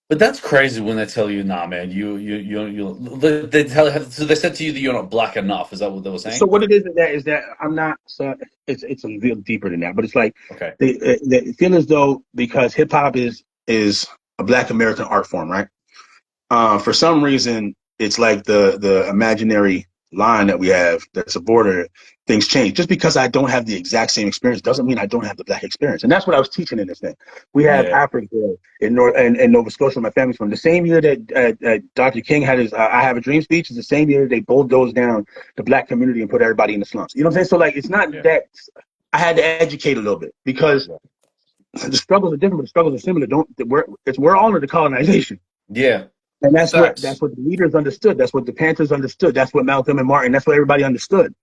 But that's crazy when they tell you, nah, man, they tell, so they said to you that you're not black enough. Is that what they were So saying? what it is that I'm not. So it's a little deeper than that, but it's like Okay. they feel as though because hip hop is a Black American art form, right? For some reason, it's like the imaginary line that we have that's a border. Things change. Just because I don't have the exact same experience doesn't mean I don't have the black experience. And that's what I was teaching in this thing. We have Yeah. Africa in North and Nova Scotia. My family's from the same year that Dr. King had his "I Have a Dream" speech. Is the same year they bulldozed down the black community and put everybody in the slums. You know what I'm saying? So like, it's not Yeah. that I had to educate a little bit because Yeah. the struggles are different, but the struggles are similar. Don't we're all under colonization. Yeah. And that's Facts. what the leaders understood. That's what the Panthers understood. That's what Malcolm and Martin. That's what everybody understood.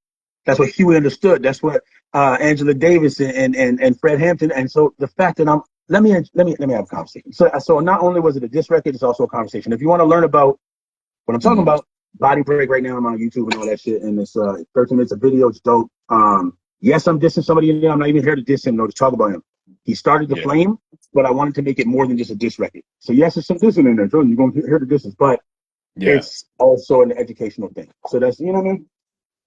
That's what Huey understood. That's what Angela Davis and Fred Hampton. And so the fact that let me have a conversation. So not only was it a diss record, it's also a conversation. If you want to learn about what I'm talking Mm, about, Body Break right now, I'm on YouTube and all that shit. And it's 13 minutes of video. It's dope. Yes, I'm dissing somebody in there. I'm not even here to diss him, no, to talk about him. He started the yeah. flame, but I wanted to make it more than just a diss record. So yes, there's some dissing in there. Jordan, you're going to hear the dissing, but Yeah. it's also an educational thing. So that's, you know what I mean?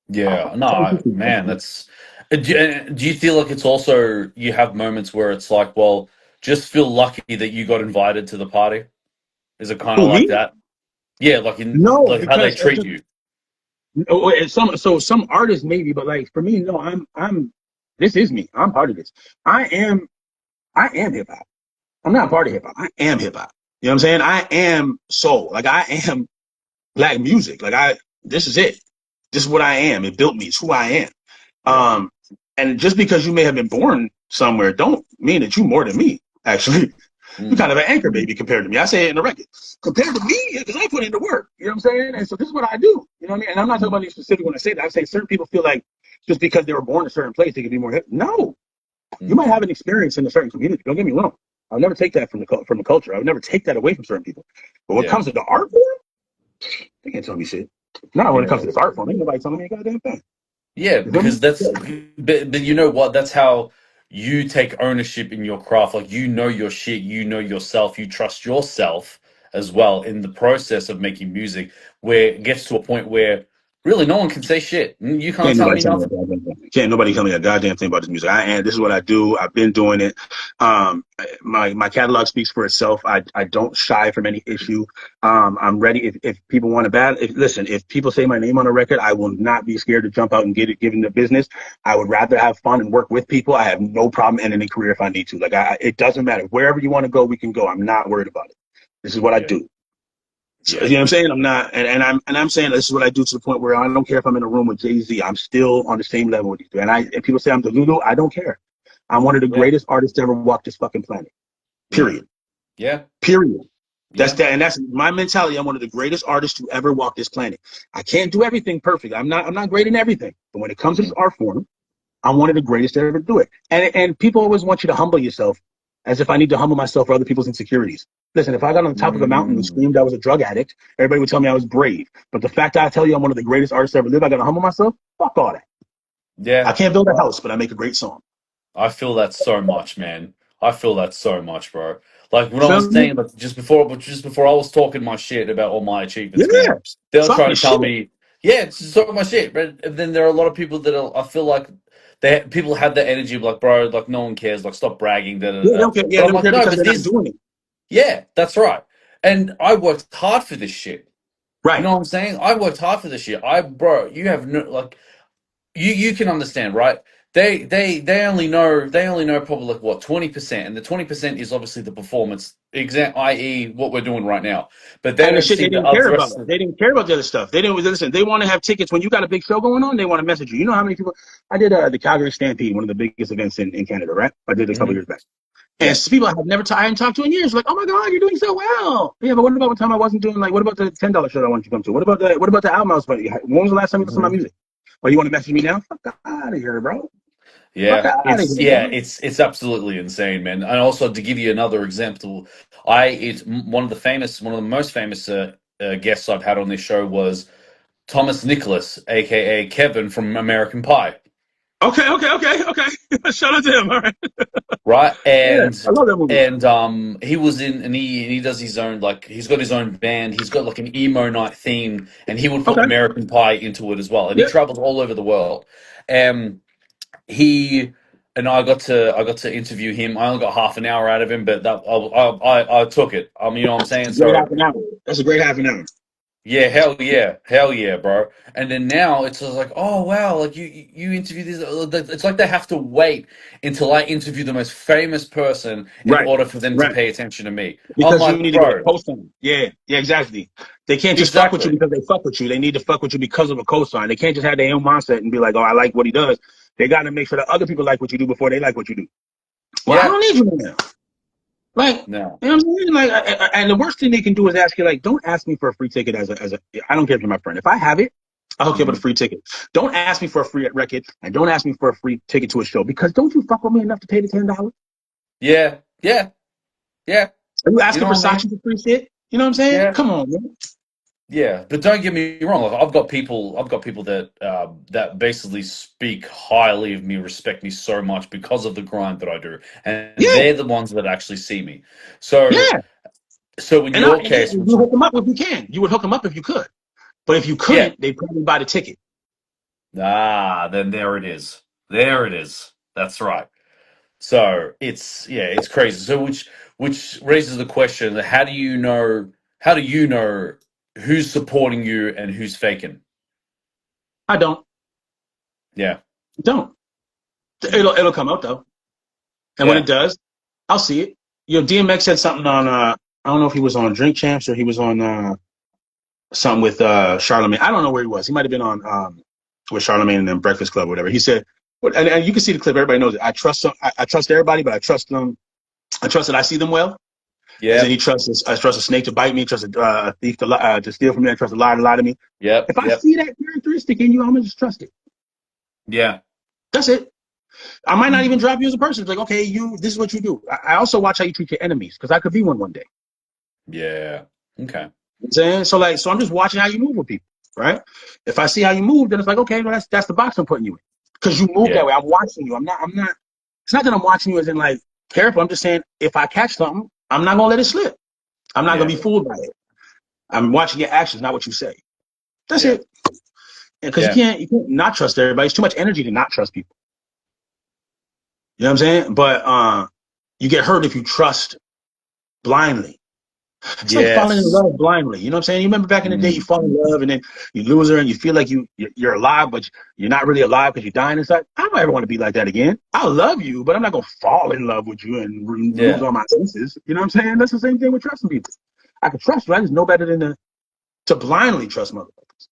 Yeah. No, Trying to teach people man, something. that's. Do you feel like it's also you have moments where it's like, well, just feel lucky that you got invited to the party? Is it kind of Who, like me? that? Yeah, like in No, like how they because treat you. some artists maybe, but like for me, no, I'm this is me. I'm part of this. I am I am hip hop. I'm not part of hip hop. I am hip hop. You know what I'm saying? I am soul. Like I am black music. This is it. This is what I am. It built me. It's who I am. Yeah. Um, and just because you may have been born somewhere, don't mean that you more than me. Actually, you're kind Mm. of an anchor baby compared to me. I say it in the record. Compared to me, because I put in the work. You know what I'm saying? And so this is what I do. You know what I mean? And I'm not talking about any specific when I say that. I say certain people feel like just because they were born in a certain place, they can be more hip. No, you might Mm. have an experience in a certain community. Don't get me wrong. I'll never take that from the culture. I would never take that away from certain people. But when it Yeah. comes to the art form, they can't tell me shit. Not when it comes Yeah. to this art form. Ain't nobody telling me a goddamn thing. Yeah, You feel me? because but you know what? That's how you take ownership in your craft. Like you know your shit, you know yourself, you trust yourself as well in the process of making music, where it gets to a point where really no one can say shit. You can't Can't tell nobody me tell me a nothing. goddamn thing. Can't nobody tell me a goddamn thing about this music. This is what I do. I've been doing it. My catalog speaks for itself. I don't shy from any issue. I'm ready. If people want to battle, listen, if people say my name on a record, I will not be scared to jump out and get it, given the business. I would rather have fun and work with people. I have no problem ending a career if I need to. It doesn't matter. Wherever you want to go, we can go. I'm not worried about it. This is what I Yeah, do. So, you yeah, know what I'm saying? I'm not, and I'm saying this is what I do to the point where I don't care if I'm in a room with Jay-Z. I'm still on the same level with these two. And people say I'm Delulu. I don't care. I'm one of the yeah, greatest artists to ever walk this fucking planet. yeah, Period. yeah, Period. That's yeah. that, and that's my mentality. I'm one of the greatest artists to ever walk this planet. I can't do everything perfect. I'm not great in everything. But when it comes to this Mm, art form, I'm one of the greatest to ever do it. And people always want you to humble yourself, as if I need to humble myself for other people's insecurities. Listen, if I got on the top of a mountain and mm. screamed I was a drug addict, everybody would tell me I was brave. But the fact that I tell you I'm one of the greatest artists to ever live, I got to humble myself. Fuck all that. I Yeah. can't build a house, but I make a great song. I feel that so much, man. I feel that so much, bro. Like when You I feel was me? saying, but just before I was talking my shit about all my achievements, Yeah. man, they were Talk trying your to tell shit. me, yeah, it's just talking my shit. But then there are a lot of people that I feel like people have that energy of like, bro, like no one cares, like stop bragging, da da Yeah, they da. don't care. Yeah, But they I'm don't like, care no, because but they're not this, doing it. yeah, that's right. And I worked hard for this shit. You Right. know what I'm saying? I worked hard for this shit. Bro, you have no like you can understand, right? They only know probably like what 20%, and the 20% is obviously the performance exam, i.e., what we're doing right now. But they And the don't shit see they the didn't care other about. rest of. They didn't care about the other stuff. They didn't listen. They want to have tickets when you got a big show going on. They want to message you. You know how many people? I did the Calgary Stampede, one of the biggest events in Canada, right? I did it a couple Mhm. years back. And Yeah. people I hadn't talked to in years, like, oh my god, you're doing so well. Yeah, but what about the time I wasn't doing like? What about the $10 show I wanted you to come to? What about the album I was playing? When was the last time you listened to my Mhm. music? Well, you want to message me now? Fuck out of here, bro. Fuck Yeah, out of it's here, yeah, bro. it's absolutely insane, man. And also to give you another example, one of the most famous guests I've had on this show was Thomas Nicholas, aka Kevin from American Pie. Okay. Shout out to him. All right. Right, Yeah, I love that movie. and he was in, and he does his own, like he's got his own band. He's got like an emo night theme, and he would put Okay. American Pie into it as well, and he Yeah. travels all over the world. And he and I got to interview him. I only got half an hour out of him, but that I took it. You know what I'm saying? Great So half an hour. That's a great half an hour. yeah, hell yeah, bro. And then now it's just like, oh wow, like you interview this. It's like they have to wait until I interview the most famous person in Right. order for them to Right. pay attention to me. I'm Because you like, need to get a bro, cosign. Yeah, yeah, exactly. They can't just fuck with you exactly. because they fuck with you. They need to fuck with you because of a cosign. They can't just have their own mindset and be like, "Oh, I like what he does." They got to make sure that other people like what you do before they like what you do. Well, I Yeah, don't need you now. Like, no, you know what I'm saying? Like, and the worst thing they can do is ask you, like, don't ask me for a free ticket as a. I don't care if you're my friend. If I have it, I'll hook you up with a hmm free ticket. Don't ask me for a free record, and don't ask me for a free ticket to a show because don't you fuck with me enough to pay the $10? yeah, yeah, yeah. Are you You asking know what I Versace mean? for free shit? You know what I'm saying? Yeah. Come on, man. Yeah, but don't get me wrong. Like, I've got people that basically speak highly of me, respect me so much because of the grind that I do, and Yeah, they're the ones that actually see me. So yeah. So in And, your and case, you hook them up if you can. You would hook them up if you could. But if you yeah, couldn't, they'd probably buy the ticket. then there it is. There it is. That's right. So it's crazy. So which raises the question: how do you know? How do you know who's supporting you and who's faking? I don't. Yeah, Don't. mm, It'll come out though. And when it yeah, does, I'll see it. DMX said something on I don't know if he was on Drink Champs or he was on something with Charlemagne. I don't know where he was. He might have been on with Charlemagne and then Breakfast Club or whatever. He said, and you can see the clip. Everybody knows it. I trust everybody, but I trust them. I trust that I see them well. As in, yep, I trust a snake to bite me. Trust a thief to steal from me. I trust a liar to lie to me. yep, If I yep, see that characteristic in you, I'm gonna just trust it. yeah, That's it. I might not even mm, drop you as a person. It's like, okay, this is what you do. I also watch how you treat your enemies because I could be one day. yeah. Okay. You know what I'm saying? So I'm just watching how you move with people, right? If I see how you move, then it's like, okay, well, that's the box I'm putting you in because you move that Yeah, way. I'm watching you. I'm not. It's not that I'm watching you as in like careful. I'm just saying if I catch something, I'm not gonna let it slip. I'm not gonna yeah, be fooled by it. I'm watching your actions, not what you say. That's yeah, it. Because yeah, you can't not trust everybody. It's too much energy to not trust people. You know what I'm saying? But you get hurt if you trust blindly. It's like falling in yes, love blindly. You know what I'm saying? You remember back in the day, you mm, fall in love and then you lose her and you feel like you're alive, but you're not really alive because you're dying inside. I don't ever want to be like that again. I love you, but I'm not gonna fall in love with you and lose yeah, all my senses. You know what I'm saying? That's the same thing with trusting people. I can trust you. I just know better than to blindly trust motherfuckers.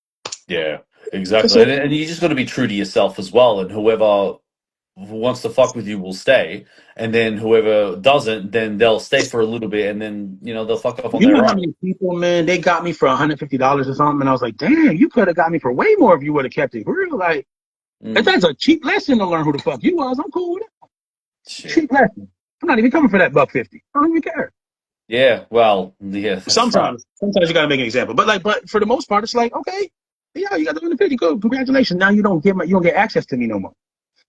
yeah, That's exactly. it. And you just got to be true to yourself as well. And whoever wants to fuck with you will stay, and then whoever doesn't, then they'll stay for a little bit, and then they'll fuck off on You know their how own. many people, man, they got me for $150 or something, and I was like, damn, you could have got me for way more if you would have kept it. For real, like, if Mm, that's a cheap lesson to learn who the fuck you was, I'm cool with it. shit. Cheap lesson. I'm not even coming for that $150. I don't even care. Yeah. Well. Yeah. That's right. Sometimes you gotta make an example, but for the most part, it's like, okay, yeah, you got the 150, good, congratulations. Now you don't get access to me no more.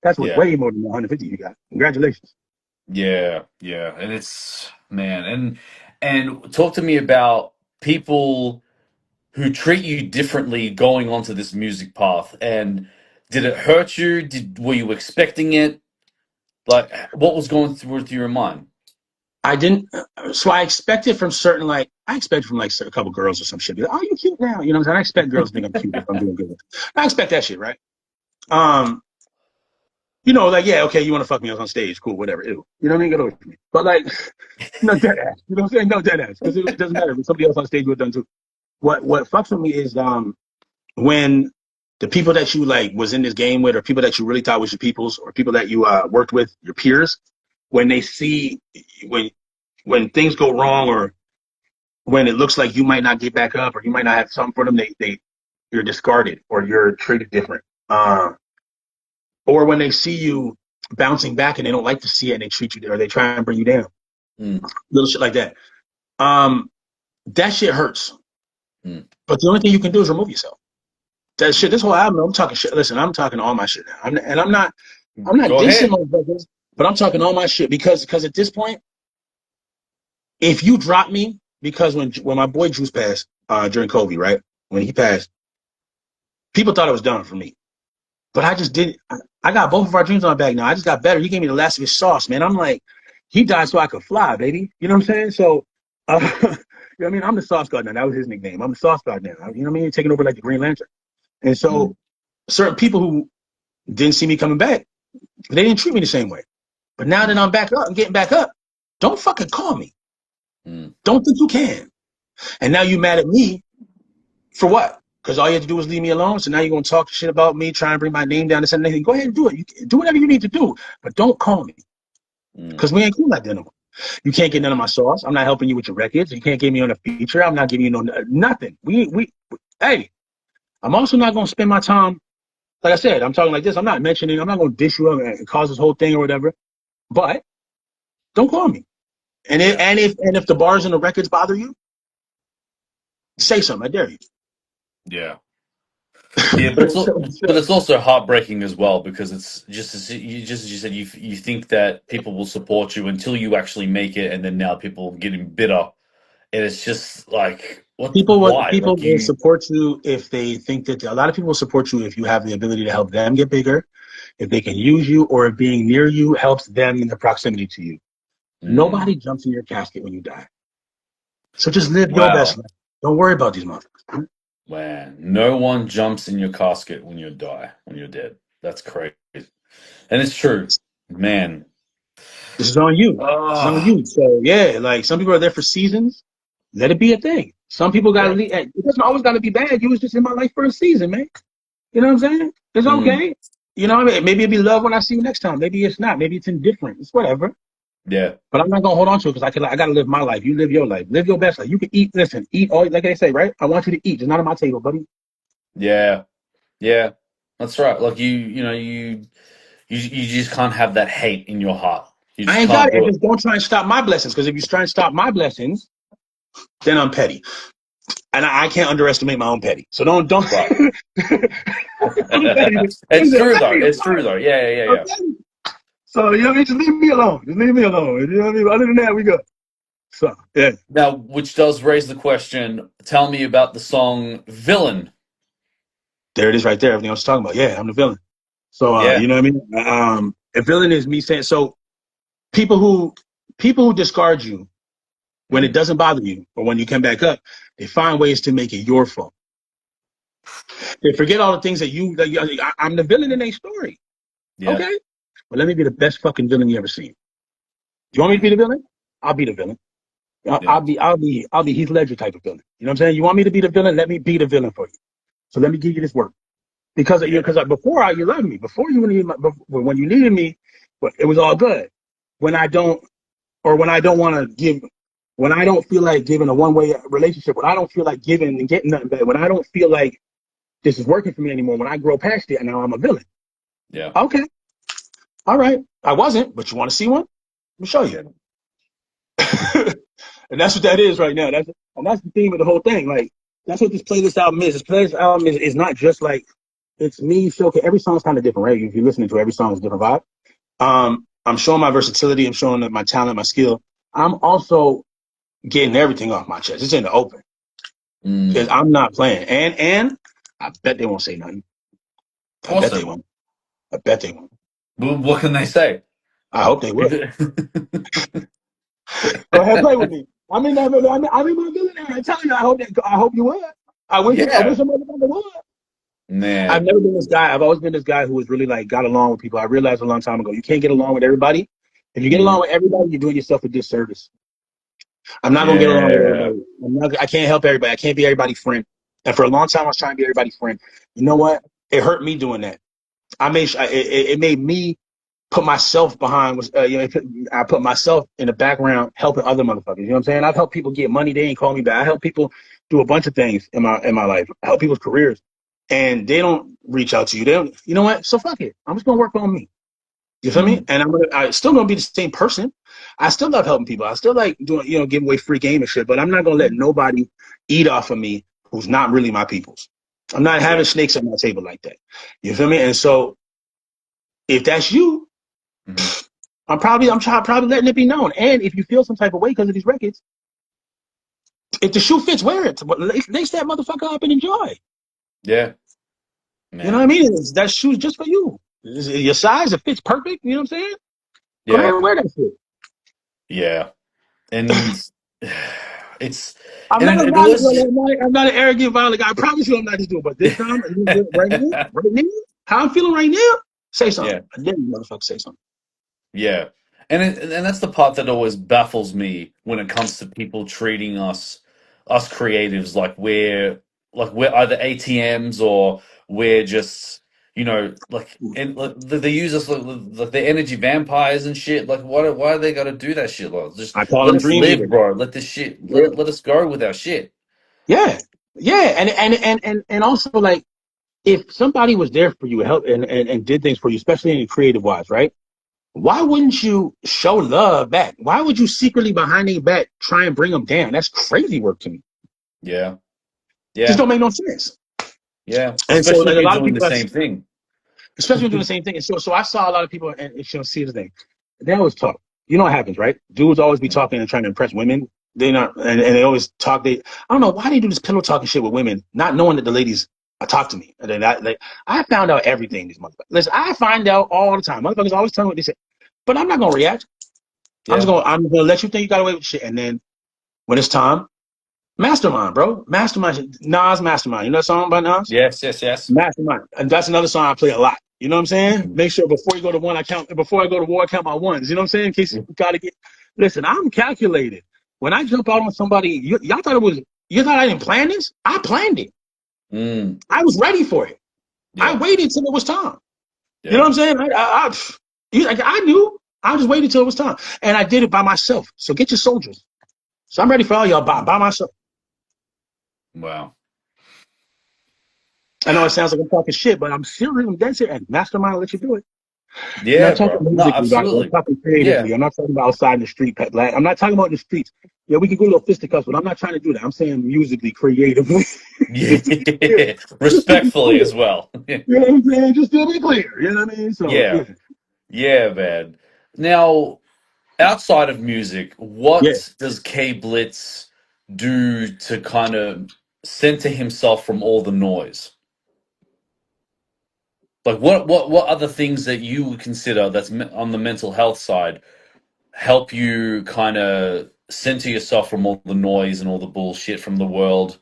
That's worth Yeah. way more than the 150 you got. Congratulations. Yeah. Yeah. And it's man. And talk to me about people who treat you differently going onto this music path. And did it hurt you? Were you expecting it? Like, what was going through your mind? I didn't. So I expected from certain I expected from like a couple girls or some shit. Like, oh, you cute now. You know what I'm saying? I expect girls to think I'm cute if I'm doing good. I expect that shit, right? Um, like yeah, okay, you want to fuck me? I was on stage, cool, whatever. Ew. You know what I mean? Get over with me. But like, no dead ass. You know what I'm saying? No dead ass because it doesn't matter. If somebody else on stage would have done too. What fucks with me is when the people that you like was in this game with, or people that you really thought was your peoples, or people that you worked with, your peers, when they see when when things go wrong, or when it looks like you might not get back up, or you might not have something for them, they you're discarded or you're treated different. Or when they see you bouncing back and they don't like to see it and they treat you or they try and bring you down, Mm, little shit like that. Um, that shit hurts. mm. But the only thing you can do is remove yourself. That shit. This whole album, I'm talking shit. Listen, I'm talking all my shit now. I'm not Go dissing ahead. motherfuckers, but I'm talking all my shit because at this point, if you drop me, because when my boy Juice passed during COVID, right, when he passed, people thought it was done for me, but I just didn't. I got both of our dreams on my back now. I just got better. He gave me the last of his sauce, man. I'm like, he died so I could fly, baby. You know what I'm saying? So, you know what I mean? I'm the sauce god now. That was his nickname. I'm the sauce god now. You know what I mean? Taking over like the Green Lantern. And so, Mm, certain people who didn't see me coming back, they didn't treat me the same way. But now that mm, I'm back up and getting back up, don't fucking call me. mm. Don't think you can. And now you mad at me for what? Because all you have to do is leave me alone. So now you're gonna talk shit about me, try and bring my name down and something. Go ahead and do it. You do whatever you need to do, but don't call me Mm. because we ain't cool like that no more. You can't get none of my sauce. I'm not helping you with your records. You can't get me on a feature. I'm not giving you no nothing. Hey, I'm also not gonna spend my time. Like I said, I'm talking like this. I'm not mentioning. I'm not gonna dish you up and cause this whole thing or whatever. But don't call me. Yeah, And if the bars and the records bother you, say something. I dare you. yeah, yeah. But it's also heartbreaking as well because it's just as you said, you think that people will support you until you actually make it, and then now people getting bitter it's just like, what? Why? People Like will you, support you if they think that a lot of people will support you if you have the ability to help them get bigger, if they can use you, or if being near you helps them in the proximity to you. mm, Nobody jumps in your casket when you die. So just live your best wow, life. Don't worry about these motherfuckers. man, no one jumps in your casket when you die, when you're dead. That's crazy, and it's true, man. This is on you. This is on Oh, you. So yeah, like some people are there for seasons. Let it be a thing. Some people gotta yeah. leave. It doesn't always gotta be bad. You was just in my life for a season, man. You know what I'm saying? It's Mm, okay. You know what I mean? Maybe it'll be love when I see you next time. Maybe it's not. Maybe it's indifferent. It's whatever. yeah, But I'm not gonna hold on to it because I gotta live my life. You live your life. Live your best life. You can eat. Listen, eat all like they say, right? I want you to eat. Just not on my table, buddy. yeah, yeah. That's right. Like you know, you just can't have that hate in your heart. You I just ain't got can't it. And do it. just don't try and stop my blessings. Because if you try and stop my blessings, then I'm petty. And I can't underestimate my own petty. So don't. Right. I'm petty. It's Listen, I'm true though. petty. It's true though. Yeah, yeah, yeah, I'm yeah. petty. So you know what I mean? Just leave me alone. Just leave me alone. You know what I mean? Other than that, we go. So yeah. Now, which does raise the question. Tell me about the song "Villain." There it is right there. Everything I was talking about. Yeah, I'm the villain. So Yeah. you know what I mean? A villain is me saying so people who people who discard you when it Mm, doesn't bother you or when you come back up, they find ways to make it your fault. They forget all the things I'm the villain in a story. yeah. Okay. Well, let me be the best fucking villain you ever seen. You want me to be Mm, the villain? I'll be the villain. yeah. I'll be Heath Ledger type of villain. You know what I'm saying? You want me to be the villain? Let me be the villain for you. So let me give you this work. Because you Yeah. because before you loved me. Before you needed when you needed me, it was all good. When I don't or when I don't want to give when I don't feel like giving a one-way relationship, when I don't feel like giving and getting nothing back, when I don't feel like this is working for me anymore, when I grow past it and now I'm a villain. Yeah. Okay. All right. I wasn't, but you want to see one? Let me show you. Yeah. And that's what that is right now. That's the theme of the whole thing. Like that's what this playlist album is. This playlist album is not just like it's me showcase. Every song's kind of different, right? If you're listening to every song, is a different vibe. I'm showing my versatility. I'm showing my talent, my skill. I'm also getting everything off my chest. It's in the open because Mm, I'm not playing. And I bet they won't say nothing. of I course bet they they will. won't. I bet they won't. But what can they say? I hope they would. If Go ahead, play with it- me. I'm in my villain area. I tell you, I hope you would. I wish yeah, a motherfucker would. I've man. never been this guy. I've always been this guy who was really like got along with people. I realized a long time ago, you can't get along with everybody. If you get along Mm, with everybody, you're doing yourself a disservice. I'm not gonna get along with yeah, everybody. I can't help everybody. I can't be everybody's friend. And for a long time, I was trying to be everybody's friend. You know what? It hurt me doing that. It made me put myself behind. I put myself in the background helping other motherfuckers. You know what I'm saying? I've helped people get money. They ain't call me back. I help people do a bunch of things in my life. I help people's careers, and they don't reach out to you. They don't. You know what? So fuck it. I'm just gonna work on me. You feel me? mm, And I still gonna be the same person. I still love helping people. I still like doing, giving away free game and shit. But I'm not gonna let nobody eat off of me who's not really my people's. I'm not having yeah, snakes at my table like that. You feel me? And so if that's you, mhm, probably letting it be known. And if you feel some type of way because of these records, if the shoe fits, wear it. But lace that motherfucker up and enjoy. yeah, You know what I man, mean? That shoe's just for you. Your size, it fits perfect. You know what I'm saying? Go ahead yeah, and wear that shit. yeah, and it's I'm and not a it violent was brother. I'm not an arrogant, violent guy. I promise you I'm not just doing it. But this time, right now, how I'm feeling right now, say something. yeah. I dare you, motherfucker, say something. Yeah, and that's the part that always baffles me when it comes to people treating us creatives like we're either ATMs or we're just like and like, they use us like they're energy vampires and shit. Like why are they gotta do that shit? Like, just I call let them us dream live, eaters. bro. Let this shit Yeah, let us go with our shit. yeah, yeah. And also like if somebody was there for you, help and did things for you, especially in creative wise, right? Why wouldn't you show love back? Why would you secretly behind their back try and bring them down? That's crazy work to me. Yeah, Just yeah, don't make no sense. yeah. And so Especially like when a you're lot of doing the people, same thing. especially doing the same thing. And so I saw a lot of people, and see the thing. They always talk. You know what happens, right? Dudes always be talking and trying to impress women. They not, and they always talk. I don't know why they do this pillow talking shit with women, not knowing that the ladies talk to me. And then I found out everything. These motherfuckers. Listen, I find out all the time. Motherfuckers always tell me what they say, but I'm not gonna react. Yeah. I'm gonna let you think you got away with shit, and then when it's time, Mastermind, bro, Mastermind, Nas, Mastermind. You know that song by Nas? Yes, yes, yes. Mastermind, and that's another song I play a lot. You know what I'm saying? Mhm. Make sure before you go to one, before I go to war, I count my ones. You know what I'm saying? In case you gotta get. Listen, I'm calculated. When I jump out on somebody, y'all thought it was. You thought I didn't plan this? I planned it. Mm. I was ready for it. I Yeah, waited till it was time. You know yeah. what I'm saying? I knew. I just waited till it was time, and I did it by myself. So get your soldiers. So I'm ready for all y'all by myself. Wow. I know it sounds like I'm talking shit, but I'm serious. I'm dead serious. And Mastermind will let you do it. I'm Yeah, not talking bro. No, musically, dog. I'm absolutely. talking Yeah. creatively. I'm not talking about outside in the street. I'm not talking about in the streets. Yeah, we can go to a fisticuffs, but I'm not trying to do that. I'm saying musically, creatively. Yeah. Just to be clear. Just to be Respectfully clear. as well. You know what I'm saying? Just to be clear. You know what I mean? So, Yeah. yeah. Yeah, man. Now, outside of music, Yeah. what does K-Blitz do to kind of center himself from all the noise? Like, what other things that you would consider that's on the mental health side help you kind of center yourself from all the noise and all the bullshit from the world,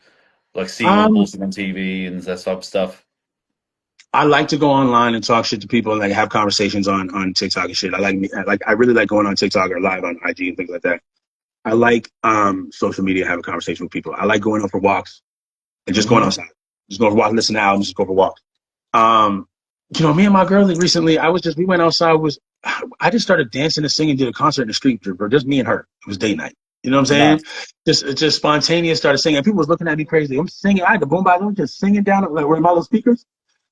like seeing all the Um, bullshit on TV and that type of stuff? I like to go online and talk shit to people and like have conversations on TikTok and shit. I really like going on TikTok or live on IG and things like that. I like social media, having conversation with people. I like going out for walks and just going Hmm. outside. Just go for walks, listen to albums, just go for walks. Um, me and my girl we went outside, I just started dancing and singing, did a concert in the street, bro. Just me and her. It was date night. You know what I'm saying? Nice. Just spontaneous, started singing. And people was looking at me crazy. I'm singing, I had the boom box, I'm just singing down like where my little speakers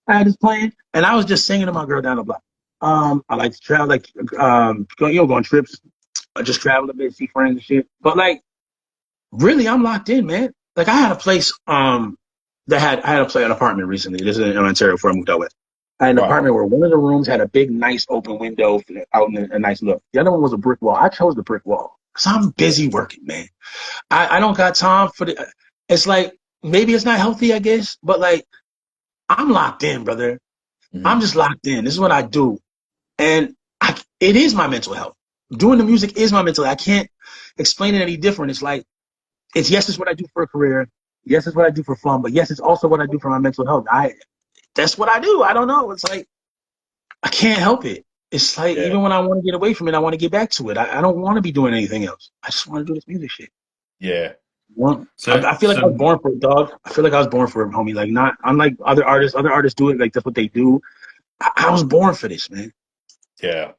I had this playing, and I was just singing to my girl down the block. I like to travel, like go on trips, just travel a bit, see friends and shit. But like really, I'm locked in, man. Like I had a place I had an apartment recently. This is in Ontario before I moved out west. I had an Right. apartment where one of the rooms had a big, nice open window out in a nice look. The other one was a brick wall. I chose the brick wall because I'm Yeah. busy working, man. I don't got time for the. It's like maybe it's not healthy, I guess, but like I'm locked in, brother. I'm Hmm. just locked in. This is what I do, and it is my mental health. Doing the music is my mental health. I can't explain it any different. It's like it's what I do for a career. Yes, it's what I do for fun, but yes, it's also what I do for my mental health. That's what I do. I don't know. It's like I can't help it. It's like Yeah. even when I want to get away from it, I want to get back to it. I don't want to be doing anything else. I just want to do this music shit. Yeah. Well, So, I feel like I was so born for it, dog. I feel like I was born for it, homie. Like not unlike other artists. Other artists do it like that's what they do. I was born for this, man. yeah.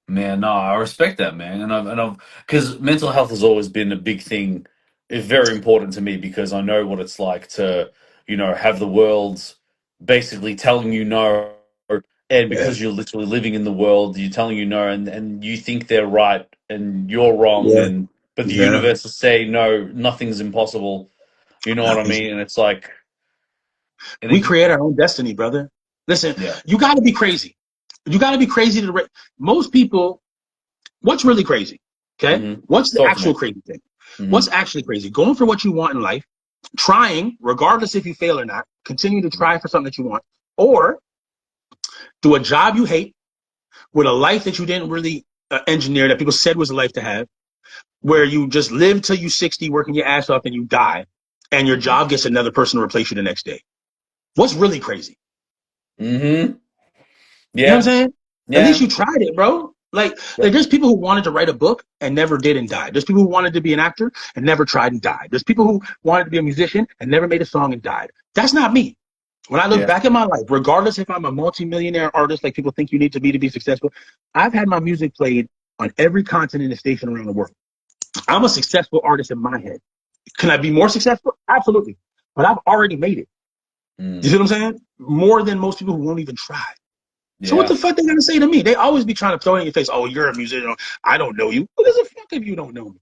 Man, no, I respect that, man, and I've because mental health has always been a big thing. It's very important to me because I know what it's like to, have the world basically telling you no, and Yeah, because you're literally living in the world, you're telling you no, and you think they're right and you're wrong, yeah, and but the yeah. universe is saying no, nothing's impossible. You know what I Nothing's. mean? And it's like, and We it, create our own destiny, brother. Listen, yeah, you got to be crazy. You got to be crazy to. Most people. What's really crazy? Okay, hmm, what's the talk to actual me. crazy thing? Hmm. What's actually crazy? Going for what you want in life, trying, regardless if you fail or not, continue to try for something that you want, or do a job you hate with a life that you didn't really engineer that people said was a life to have, where you just live till you 60 working your ass off and you die, and your Hmm. job gets another person to replace you the next day. What's really crazy? Hmm. You know what I'm Yeah, saying? At least yeah, you tried it, bro. yeah. There's people who wanted to write a book and never did and died. There's people who wanted to be an actor and never tried and died. There's people who wanted to be a musician and never made a song and died. That's not me. When I look Yeah. back at my life, regardless if I'm a multimillionaire artist like people think you need to be successful, I've had my music played on every continent and station around the world. I'm a successful artist in my head. Can I be more successful? Absolutely. But I've already made it. You Mm. see what I'm saying? More than most people who won't even try. So what the Yeah. fuck they gonna say to me? They always be trying to throw it in your face. Oh, you're a musician. I don't know you. Who gives a fuck if you don't know me?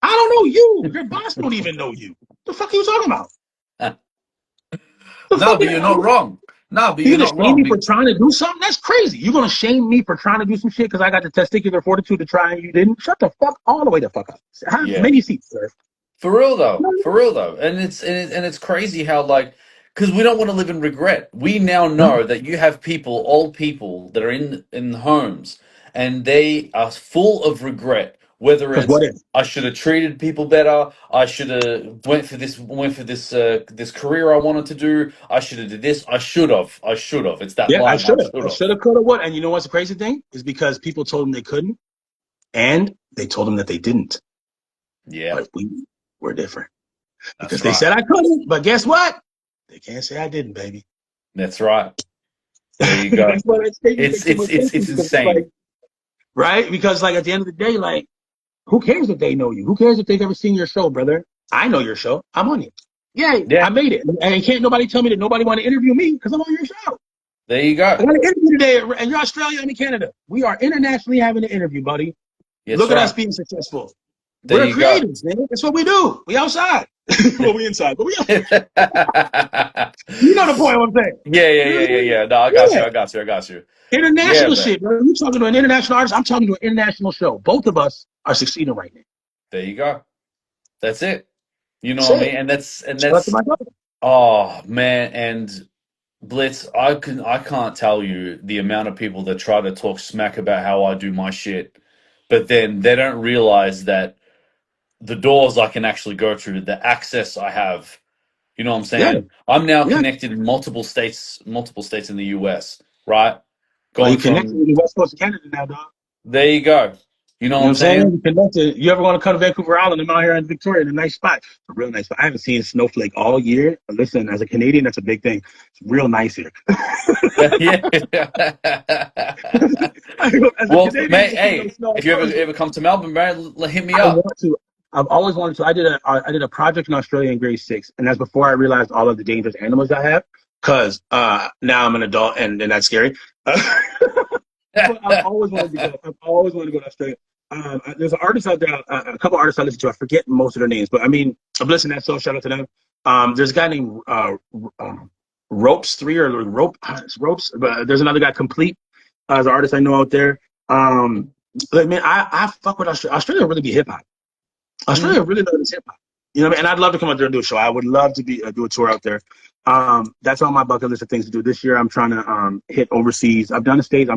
I don't know you. Your boss don't even know you. The fuck are you talking about? The No, fuck but you you're not know? wrong. No, but You're you're gonna not shame wrong. me for trying to do something? That's crazy. You're gonna shame me for trying to do some shit because I got the testicular fortitude to try and you didn't? Shut the fuck all the way the fuck up. Have Yeah. many seats, sir. For real though, and it's crazy how like because we don't want to live in regret. We now No, know that you have people, old people, that are in homes, and they are full of regret. Whether because what it's if? I should have treated people better, I should have went for this career I wanted to do, I should have did this, I should have. It's that Yeah, I line, I should have. should I have. should have, could have, would. And you know what's the crazy thing? Is because people told them they couldn't, and they told them that they didn't. Yeah, But we were different because that's they right. said I couldn't. But guess what? They can't say I didn't, baby. That's right. There you go. That's why that statement makes so much sense to me It's because it's like, insane. right? Because like at the end of the day, like, who cares if they know you? Who cares if they've ever seen your show, brother? I know your show. I'm on it. Yay, I Yeah, made it. And can't nobody tell me that nobody want to interview me because I'm on your show. there you I go. got an interview today, and you're Australia, I'm in Canada. We are internationally having an interview, buddy. That's Look at us right. being successful. There We're you go. creatives, man. That's what we do. We outside. Well, we inside, but we Yeah, you know the point what I'm saying. You know what I mean? yeah. No, I got you. Yeah. I got you. Yeah, International man. shit, bro. You talking to an international artist, I'm talking to an international show. Both of us are succeeding right now. There you go. That's it. You know That's what I mean? it. And Shout out to that's my brother. oh man. And Blitz, I can't tell you the amount of people that try to talk smack about how I do my shit, but then they don't realize that the doors I can actually go through, the access I have. You know what I'm Yeah, saying? I'm now yeah. connected in multiple states in the US, right? Well, you Going connected from with the West Coast of Canada now, dog. there you go. You know You what know what I'm I'm saying? saying? You connected. You ever want to come to Vancouver Island? I'm out here in Victoria in a nice spot. It's a real nice spot. I haven't seen a snowflake all year. But listen, as a Canadian, that's a big thing. It's real nice here. Yeah. As a Well, Canadian, mate, I see no hey, snow. if you ever come to Melbourne, bro, hit me I up. want to. I've always wanted to. I did a project in Australia in grade 6, and that's before I realized all of the dangerous animals I have. Cause now I'm an adult, and that's scary. But I've always wanted to go. I've always wanted to go to Australia. There's an artist out there, a couple artists I listen to. I forget most of their names, but I mean, I'm listening to that, so shout out to them. There's a guy named Ropes Three or Rope it's Ropes, but there's another guy, Complete, as an artist I know out there. Like man, I fuck with Australia. Australia really be hip hop. Australia Hmm. really loves hip hop. You know what I mean? And I'd love to come out there and do a show. I would love to be do a tour out there. That's on my bucket list of things to do this year. I'm trying to hit overseas. I've done the States.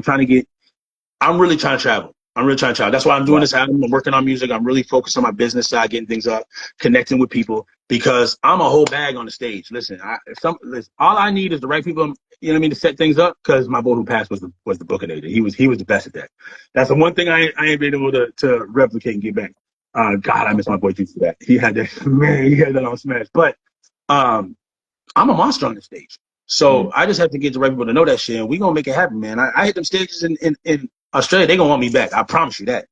I'm really trying to travel. I'm really trying to travel. That's why I'm doing Right. this album. I'm working on music. I'm really focused on my business side, getting things up, connecting with people because I'm a whole bag on the stage. Listen, all I need is the right people, you know what I mean, to set things up because my boy who passed was the booking agent. He was the best at that. That's the one thing I ain't been able to replicate and get back. God, I miss my boy Juice for that. He had that, man, he had that on Smash. But um, I'm a monster on the stage. So Mm. I just have to get the right people to know that shit, and we gonna make it happen, man. I hit them stages in Australia, they gonna want me back. I promise you that.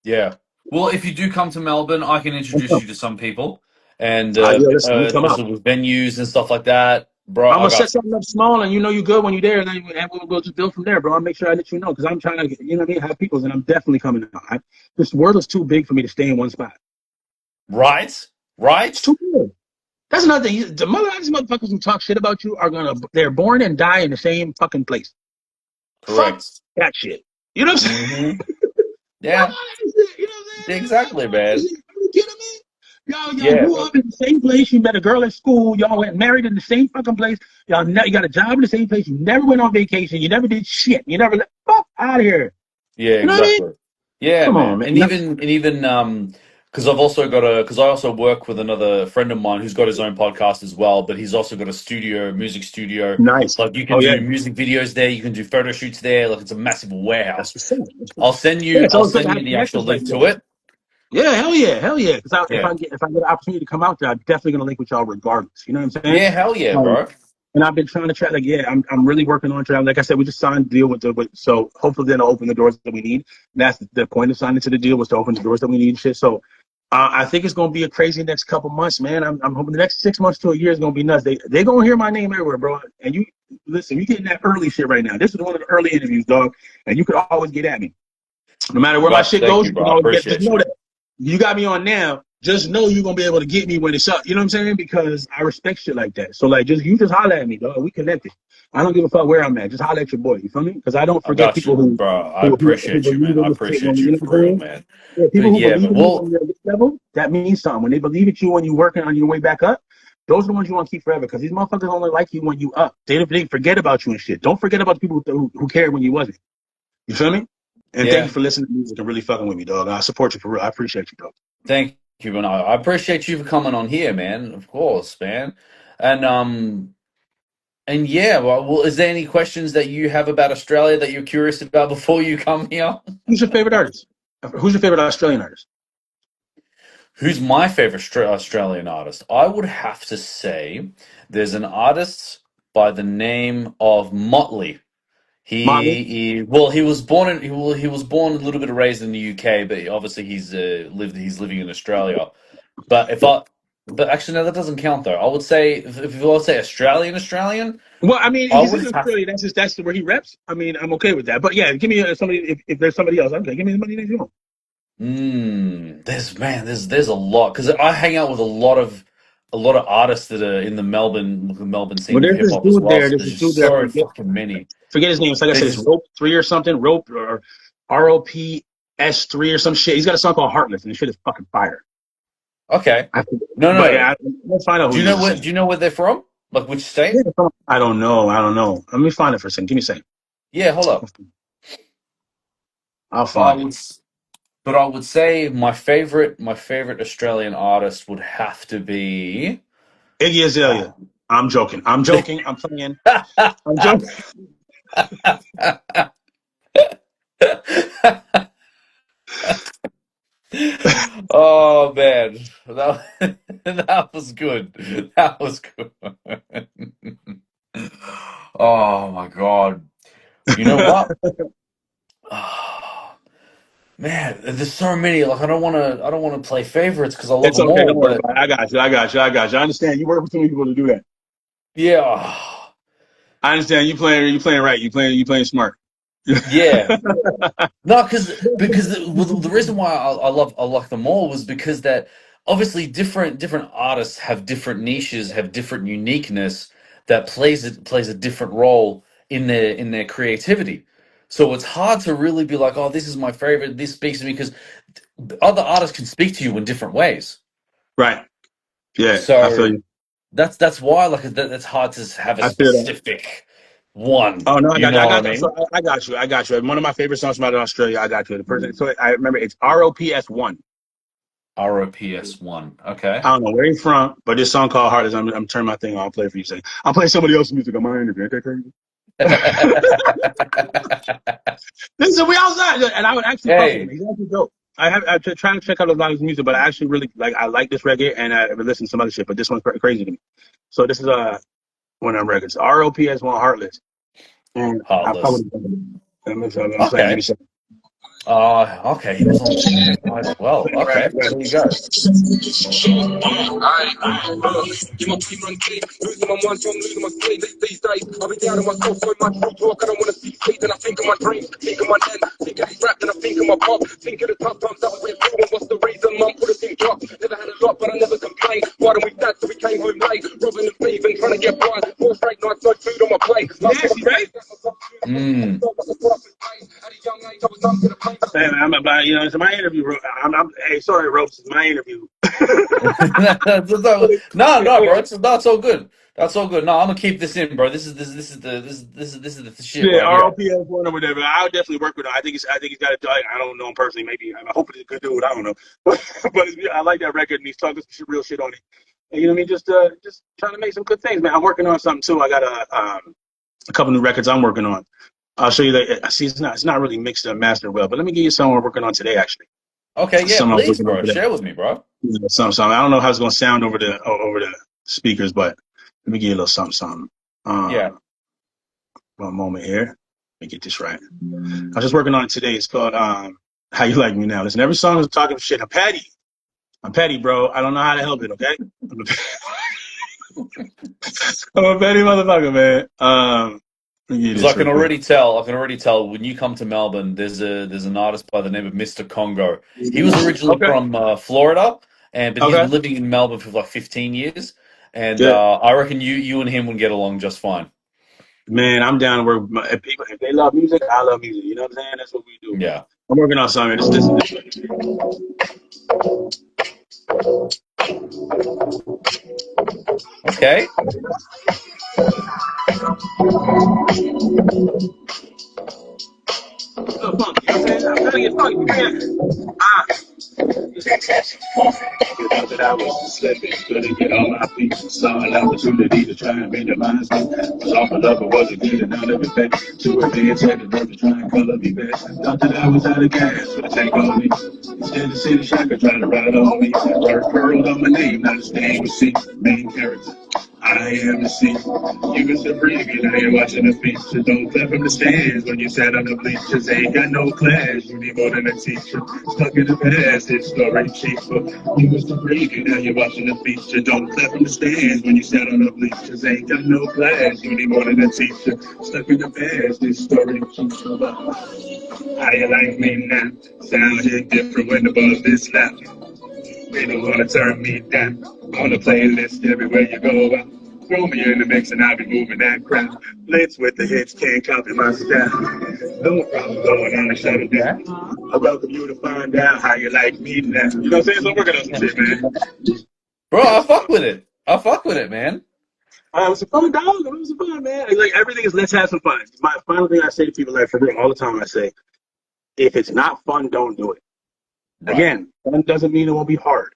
Yeah. Well, if you do come to Melbourne, I can introduce you to some people and Yeah, listen, you come out. also with venues and stuff like that, bro. I'm I gonna set got you. something up small, and you know you good when you're there, and then we'll just build from there, bro. I'll make sure I let you know because I'm trying to, you know what I mean, have peoples, and I'm definitely coming out. This world is too big for me to stay in one spot. Right, It's right. too big. That's another thing. The these motherfuckers who talk shit about you they're born and die in the same fucking place. Fuck Correct. that shit. You know what I'm saying? Hmm. Fuck Yeah. all that shit. You know what I'm saying? Fuck Exactly, all that man. shit. Are you kidding me? Y'all Yeah, grew bro. up in the same place. You met a girl at school. Y'all went married in the same fucking place. You got a job in the same place. You never went on vacation. You never did shit. You never fuck out of here. Yeah, You know what I mean? exactly. Yeah, Come on, man. man. And even because I also work with another friend of mine who's got his own podcast as well, but he's also got a studio, music studio. Nice. Like you can Oh yeah, do music videos there, you can do photo shoots there. Like it's a massive that's warehouse. what's up. Yeah, it's I'll always good to send you have the actual connections like link that. to it. Yeah, hell yeah. Because Yeah. if I get an opportunity to come out there, I'm definitely gonna link with y'all regardless. You know what I'm saying? Yeah, hell yeah, Um, bro. and I've been trying to track. Like, yeah, I'm really working on travel. Like I said, we just signed a deal so hopefully then it'll open the doors that we need. And that's the point of signing to the deal was to open the doors that we need and shit. So I think it's gonna be a crazy next couple months, man. I'm hoping the next 6 months to a year is gonna be nuts. They gonna hear my name everywhere, bro. And you listen, you getting that early shit right now. This is one of the early interviews, dog. And you could always get at me. No matter where my shit Thank goes, you, you bro. can I always get just appreciate know you. that you got me on now. just know you're gonna be able to get me when it's up. You know what I'm saying? Because I respect shit like that. So like, you just holler at me, dog. We connected. I don't give a fuck where I'm at. Just holler at your boy. You feel me? Because I don't I forget got people you, who bro. I who appreciate you, man. believe I in this shit. When appreciate you you know for what I'm real, saying? man. Yeah, people But who yeah, believe man. in you Well, when you're at this level, that means something. When they believe in you when you're working on your way back up, those are the ones you want to keep forever. Because these motherfuckers only like you when you up. They forget about you and shit. Don't forget about the people who cared when you wasn't. You feel me? And thank you yeah. for listening to music and really fucking with me, dog. I support you for real. I appreciate you, dog. Thank you, and I appreciate you for coming on here, man. Of course, man. And yeah. Well, is there any questions that you have about Australia that you're curious about before you come here? Who's your favorite artist? Who's your favorite Australian artist? Who's my favorite Australian artist? I would have to say there's an artist by the name of Motley. Motley? He was born in he was born a little bit raised in the UK, but obviously he's living in Australia. But but actually no, that doesn't count though. I would say if I would say Australian, Well, I mean, I he's would in have. Australia. That's where he reps. I mean, I'm okay with that. But yeah, give me somebody. If there's somebody else, okay, give me somebody that you want. There's a lot because I hang out with a lot of artists that are in the Melbourne Well, scene of there's hip this hop as dude well. there. So There's there's this dude just there. so fucking many. Forget his name. It's like I said, There's it's just Rope 3 or something. Rope or ROPS3 or some shit. He's got a song called Heartless, and the shit is fucking fire. Okay. I forget. No, But no. yeah, let's find out who he is. Do you know where they're from? Like which state? I don't know. I don't know. Let me find it for a second. Give me a second. Yeah, hold up. I'll But I find it. would, but I would say my favorite Australian artist would have to be. Iggy Azalea. Oh. I'm joking. I'm joking. I'm playing. I'm joking. Oh man, that was good. That was good. Oh my God. You know what? Man, there's so many. Like I don't want to play favorites because I love It's them okay. all. Don't worry But about it. I got you. I got you. I got you. I understand. You work with too many people to do that. yeah, I understand. You playing. You playing right. You playing. You playing smart. yeah. No, because the reason why I like them all was because that obviously different artists have different niches, have different uniqueness that plays a different role in their creativity. So it's hard to really be like, oh, this is my favorite. This speaks to me because other artists can speak to you in different ways. Right. Yeah. I feel So you. that's why like it's hard to have a I feel that. specific one. Oh no, I You got you. know I what I got. So mean? I got you. I got you. One of my favorite songs from out of Australia. I got you. The person. So I remember it's ROPS1. ROPS1. Okay. I don't know where he's from, but this song called Heartless. I'm turning my thing on. I'll play it for you. Say, I'm playing somebody else's music on my interview. Ain't that crazy? Listen, we outside, and I would actually fuck with him. Hey, He's actually dope. I trying to check out a lot of his music, but I actually really like. I like this record, and I ever listen to some other shit, but this one's crazy to me. So this is one of them records. ROPS1 Heartless, and I fuck Heartless. with him. I'm playing. Give me a Okay. second. Okay. He was on the side as well. Right, Okay. right. There you go. Alright, you my free run kid, losing my mind, so I'm losing my sleep these days. I've been down on myself so much, real talk, I don't wanna see sleep. Then I think of my dreams, think of my end, think of this rap, then I think of my pop, think of the tough times that we went through. And what's the reason? Mum put us in drop. Never had a lot, but I never complained. Why don't we dance till we came home late? Robbing and thieving, trying to get by. 4 straight nights, no food on my plate. Nasty, right? Mm. At a young age, I was numb to the pain. Man, I'm about, it's my interview. Hey, sorry, Ropes, it's my interview. No, bro. That's all good. That's all good. No, I'm gonna keep this in, bro. This is the shit Yeah, right here. ROPS one or whatever. I would definitely work with him. I think he's got a. I don't know him personally. Maybe I hope he's a good dude. I don't know, but I like that record and he's talking some real shit on it. And, you know what I mean? Just trying to make some good things, man. I'm working on something too. I got a couple new records I'm working on. I'll show you that. See, it's not really mixed up, mastered well. But let me give you something we're working on today, actually. Okay, yeah, Some I'm please, working on bro. today. Share with me, bro. Yeah, some. I don't know how it's gonna sound over the speakers, but let me give you a little something. Yeah. One moment here. Let me get this right. I was just working on it today. It's called How You Like Me Now. Listen, every song is talking shit. I'm petty. I'm petty, bro. I don't know how to help it, okay? I'm a petty motherfucker, man. Let me get Because this real quick. I can already tell when you come to Melbourne, there's an artist by the name of Mr. Congo. He was originally Okay. from Florida, but he's Okay. been living in Melbourne for like 15 years, and Good. I reckon you and him would get along just fine. Man, I'm down to work. If people, if they love music, I love music. You know what I'm saying? That's what we do. Yeah. I'm working on something. This. Okay. Little funky. You know what I'm saying? I'm trying to get funky. Man. Thought that I was slipping, couldn't get on my feet. Saw an opportunity to try and minimize me. Was off a lover, wasn't getting out of it back. To a dance, had enough to try and color me back. Thought that I was out of gas, but take on me. Instead of city shocker trying to ride on me. Word curled on my name, not a name with C. Main character. I am the scene. You was the freaking, I ain't watching the feature. Don't clap from the stands when you sat on the bleachers. Ain't got no class, you need more than a teacher. Stuck in the past, it's story cheaper. You was the freaking, now you're watching the feature. Don't clap from the stands when you sat on the bleachers. Ain't got no class, you need more than a teacher. Stuck in the past, it's story cheaper. How you like me now? Sounding different when the buzz is loud. They don't wanna turn me down. On the playlist everywhere you go. Throw me in the mix and I'll be moving that crowd. Blitz with the hits, can't copy my style. No problem going on and shut it Okay. down. I welcome you to find out how you like me now. You know what I'm saying? So I'm working on some shit, man. Bro, I fuck with it. I fuck with it, man. It was a fun dog. It was a fun, man. Like everything is let's have some fun. My final thing I say to people, like for real, all the time I say, if it's not fun, don't do it. Right. Again, fun doesn't mean it won't be hard.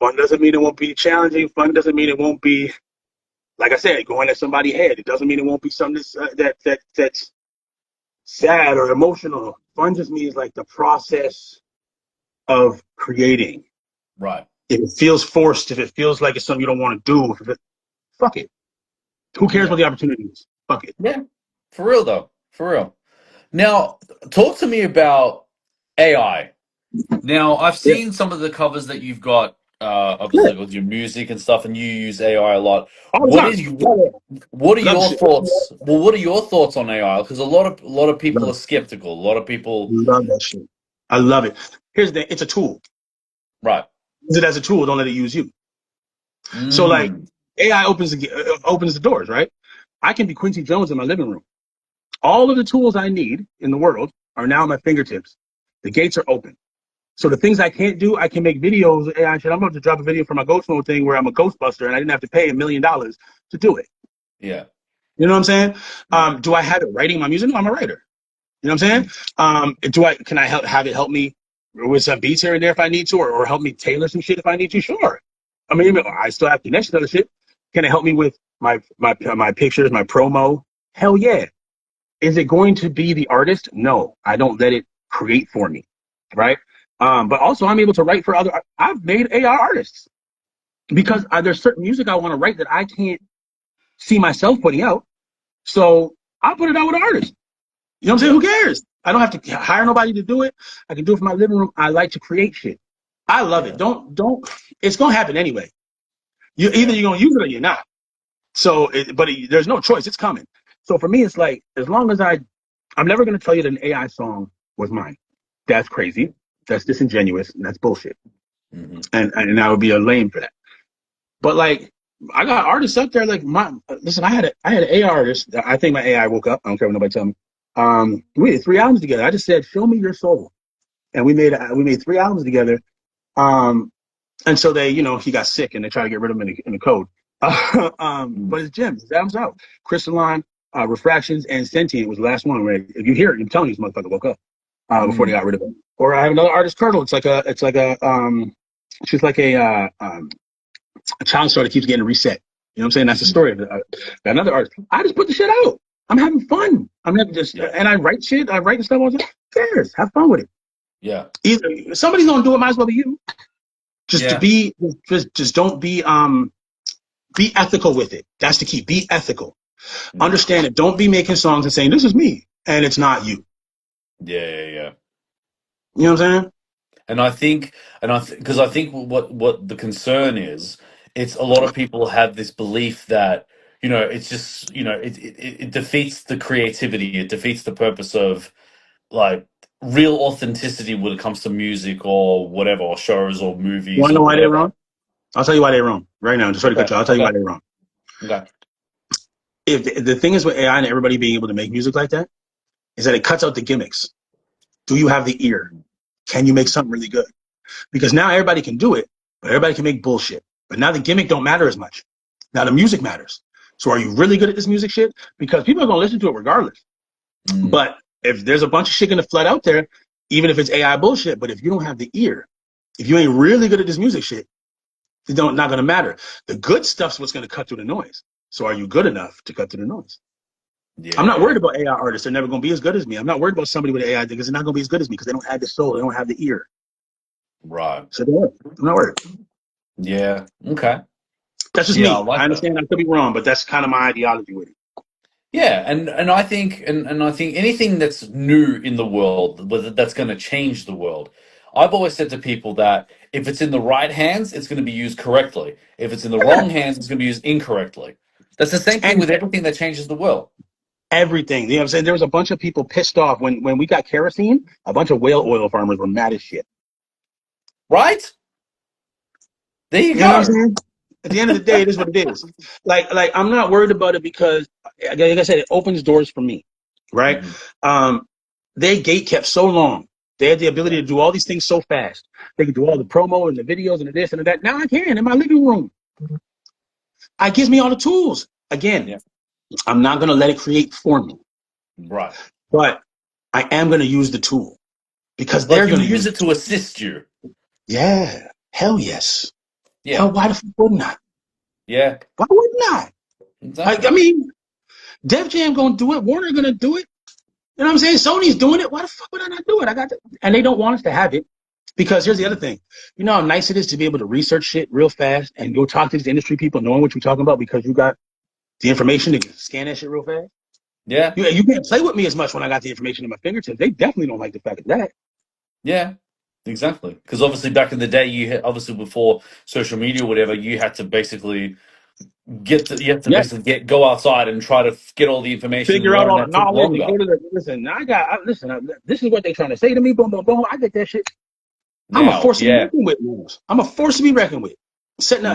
Fun doesn't mean it won't be challenging. Fun doesn't mean it won't be, like I said, going at somebody's head. It doesn't mean it won't be something that's sad or emotional. Fun just means like the process of creating. Right. If it feels forced, if it feels like it's something you don't want to do, fuck it. Who cares Yeah. what the opportunity is? Fuck it. Yeah. For real though. For real. Now, talk to me about AI. Now, I've Yeah. seen some of the covers that you've got, Yeah. obviously with your music and stuff, and you use AI a lot. All the What time. is Yeah, yeah. what are Love the your shit. thoughts? Well, what are your thoughts on AI? Because a lot of people Love, are skeptical. A lot of people, love that shit. I love it. Here's the it's a tool. right? Use it as a tool, don't let it use you. So like Mm, AI opens the doors, right? I can be Quincy Jones in my living room. All of the tools I need in the world are now at my fingertips. The gates are open. So the things I can't do, I can make videos. With AI shit. I'm about to drop a video for my ghost mode thing where I'm a ghostbuster and I didn't have to pay $1 million to do it. yeah, You know what I'm saying? yeah, Do I have it writing my music? No, I'm a writer. You know what I'm saying? mm, Can I have it help me with some beats here and there if I need to, or help me tailor some shit if I need to? Sure. I mean, I still have connection to other shit. Can it help me with my pictures, my promo? Hell yeah. Is it going to be the artist? No, I don't let it create for me, right? But also, I'm able to write for other. I've made AI artists because there's certain music I want to write that I can't see myself putting out. So I'll put it out with an artist. You know what I'm saying? yeah, Who cares? I don't have to hire nobody to do it. I can do it from my living room. I like to create shit. I love it. yeah, Don't. It's gonna happen anyway. You either yeah, you're gonna use it or you're not. So, there's no choice. It's coming. So for me, it's like as long as I'm never gonna tell you that an AI song was mine. That's crazy. That's disingenuous. And that's bullshit. hmm, And I would be a lame for that. But like, I got artists up there. Like my listen, I had an AI artist. I think my AI woke up. I don't care what nobody tell me. We did 3 albums together. I just said, "Show me your soul," and we made 3 albums together. Um, and so he got sick, and they tried to get rid of him in the code. mm, But his gems, his albums out. Crystalline, Refractions, and Sentient was the last one. Where if you hear it, I'm telling you, this motherfucker woke up before they mm, got rid of him. Or I have another artist, Cartel. She's like a child star that keeps getting reset. You know what I'm saying? That's the mhm, story of another artist. I just put the shit out. I'm having fun. I'm not just, yeah, and I write shit. I write the stuff all the time. Who cares? Have fun with it. yeah, Either somebody's gonna do it. Might as well be you. Just to yeah, be, just don't be ethical with it. That's the key. Be ethical. mm, Understand it. Don't be making songs and saying this is me and it's not you. yeah, yeah, yeah. You know what I'm saying? And I think, because I think what the concern is, it's a lot of people have this belief that it's just it defeats the creativity, it defeats the purpose of like real authenticity when it comes to music or whatever, or shows or You movies want to know or why they're whatever. wrong? I'll tell you why they're wrong right now. Just sorry to cut Okay, you. I'll tell you why okay, they're wrong. okay. If the thing is with AI and everybody being able to make music like that is that it cuts out the gimmicks. Do you have the ear? Can you make something really good? Because now everybody can do it, but everybody can make bullshit. But now the gimmick don't matter as much. Now the music matters. So are you really good at this music shit? Because people are gonna listen to it regardless. Mm. But if there's a bunch of shit gonna flood out there, even if it's AI bullshit, but if you don't have the ear, if you ain't really good at this music shit, it's not gonna matter. The good stuff's what's gonna cut through the noise. So are you good enough to cut through the noise? I'm not Yeah, worried about AI artists. They're never gonna be as good as me. I'm not worried about somebody with AI because they're not gonna be as good as me because they don't have the soul, they don't have the ear. right. So I'm not worried. Yeah, okay. That's just Yeah, I me. I like that. understand I could be wrong, but that's kind of my ideology with it. Yeah, and I think and I think anything that's new in the world, whether that's going to change the world, I've always said to people that if it's in the right hands, it's going to be used correctly. If it's in the Yeah. wrong hands, it's going to be used incorrectly. That's the same thing And with everything that changes the world, everything. You know what I'm saying? There was a bunch of people pissed off when we got kerosene. A bunch of whale oil farmers were mad as shit. right? There you You know what I'm go. saying? At the end of the day, it is what it is. Like I'm not worried about it because, like I said, it opens doors for me, right? Hmm. Um, they gate kept so long. They had the ability Yeah, to do all these things so fast. They could do all the promo and the videos and the this and the that. Now I can in my living room. It gives me all the tools. Again, yeah, I'm not gonna let it create for me, right. but I am gonna use the tool because Like they're you gonna use use it it. to assist you. Yeah, hell yes. Hell, Yeah, why the fuck wouldn't I? yeah, Why wouldn't I? I exactly. mean, Def Jam gonna do it. Warner gonna do it. You know what I'm saying? Sony's doing it. Why the fuck would I not do it? And they don't want us to have it because here's the other thing. You know how nice it is to be able to research shit real fast and go talk to these industry people knowing what you're talking about because you got the information to scan that shit real fast. Yeah, You can't play with me as much when I got the information in my fingertips. They definitely don't like the fact of that. yeah, exactly. Because obviously back in the day, you had, obviously before social media or whatever, you had to basically you have to Yeah. basically go outside and try to get all the information and Figure out learn. all the That took knowledge and longer. go to the listen. This is what they're trying to say to me. Boom, boom, boom. I get that shit. I'm a Now, force to be yeah. reckoned with. Wolves. I'm a force to be reckoned with.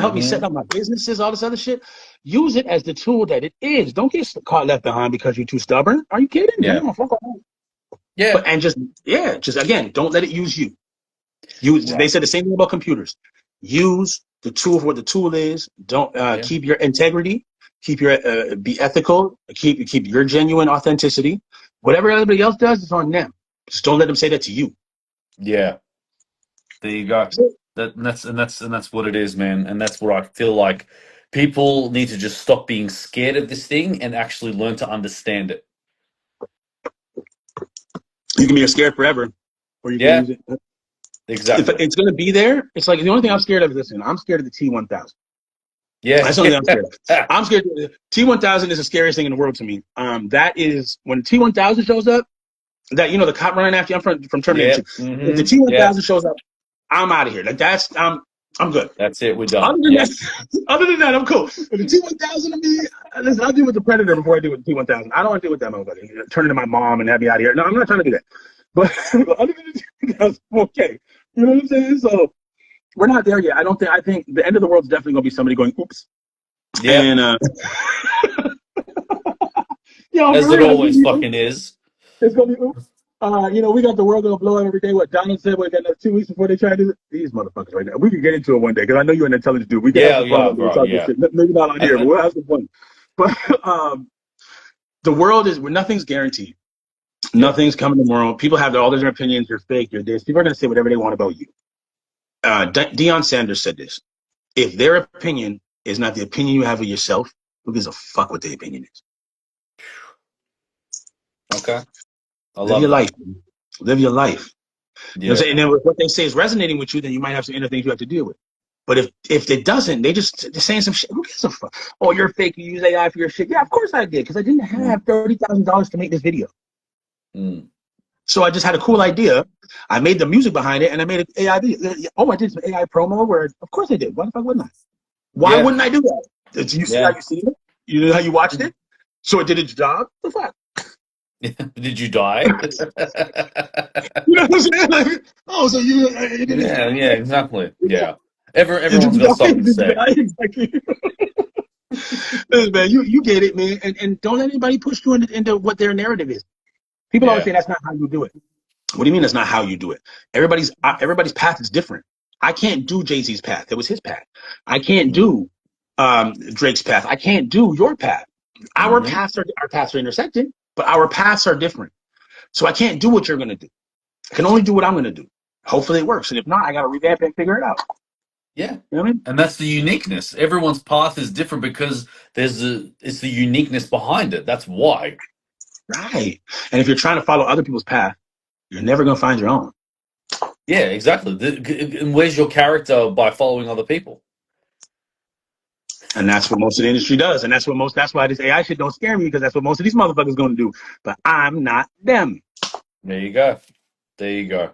Help me Hmm. setting up my businesses, all this other shit. Use it as the tool that it is. Don't get caught left behind because you're too stubborn. Are you kidding? Yeah. No, fuck off. Yeah. But and just again, don't let it use you. Use. They Right. said the same thing about computers. Use the tool for what the tool is. Don't Yeah. keep your integrity. Keep your be ethical. Keep your genuine authenticity. Whatever everybody else does, it's on them. Just don't let them say that to you. Yeah. There you go. That's what it is, man. And that's where I feel like people need to just stop being scared of this thing and actually learn to understand it. You can be scared forever, or you can Yeah. use it. If Exactly. it's going to be there, it's like the only thing I'm scared of is listen. I'm scared of the T1000. Yeah. That's the only thing I'm scared of. I'm scared. T1000 is the scariest thing in the world to me. That is when T1000 shows up. That the cop running after you. I'm from Yeah. Terminator 2. If the Hmm. Yeah. T1000 shows up, I'm out of here. Like I'm good. That's it. We're Other done. than Yeah. that, other than that, I'm cool. If the T1000 to me, listen, I'll deal with the Predator before I deal with the T1000. I don't want to deal with that motherfucker. Turn into my mom and have me out of here. No, I'm not trying to do that. But other than the T1000, I'm okay. You know what I'm saying? So we're not there yet. I think the end of the world is definitely gonna be somebody going, oops. Yeah. And for As it real, it's gonna always be oops. fucking is. It's gonna be oops. We got the world gonna blow up every day. What Donald said, we got another 2 weeks before they try to do it. These motherfuckers right now. We could get into it one day because I know you're an intelligent dude. We can have Yeah. some fun Yeah, one day and bro. talk this Yeah. shit. Maybe not on here, but And we'll have some fun. But the world is where nothing's guaranteed. yeah. Nothing's coming tomorrow. People have all their opinions. You're fake. You're this. People are gonna say whatever they want about you. Deion Sanders said this. If their opinion is not the opinion you have of yourself, who gives a fuck what their opinion is? Okay. I Live love your life. that. Man. Live your life. You know what I'm Yeah. saying? And then if what they say is resonating with you, then you might have some inner things you have to deal with. But if it doesn't, they're saying some shit. Who gives a fuck? Oh, you're fake. You use AI for your shit. Yeah, of course I did, because I didn't Mm, have $30,000 to make this video. mm. So I just had a cool idea. I made the music behind it, and I made an AI video. Oh, I did some AI promo. Where of course I did. Why the fuck wouldn't I? Why Yeah. wouldn't I do that? Did you see how Yeah. you seen it? You know how you watched it? So it did its job. The fuck? Did you die? You know what I'm saying? Like, oh, so you did it. Yeah, yeah, exactly. Yeah. Did Everyone's you got die? something to Did you say. die? Exactly. Listen, man, you get it, man, and don't let anybody push you into what their narrative is. People always Yeah. say that's not how you do it. What do you mean that's not how you do it? Everybody's path is different. I can't do Jay-Z's path. It was his path. I can't Mm-hmm. do Drake's path. I can't do your path. Mm-hmm. Our paths are intersecting, but our paths are different. So I can't do what you're gonna do. I can only do what I'm gonna do. Hopefully it works. And if not, I gotta revamp it and figure it out. Yeah. You know what I mean? And that's the uniqueness. Everyone's path is different because it's the uniqueness behind it. That's why. Right. And if you're trying to follow other people's path, you're never gonna find your own. Yeah, exactly. And where's your character by following other people? And that's what most of the industry does. And that's why this AI shit don't scare me, because that's what most of these motherfuckers gonna do. But I'm not them. There you go. There you go.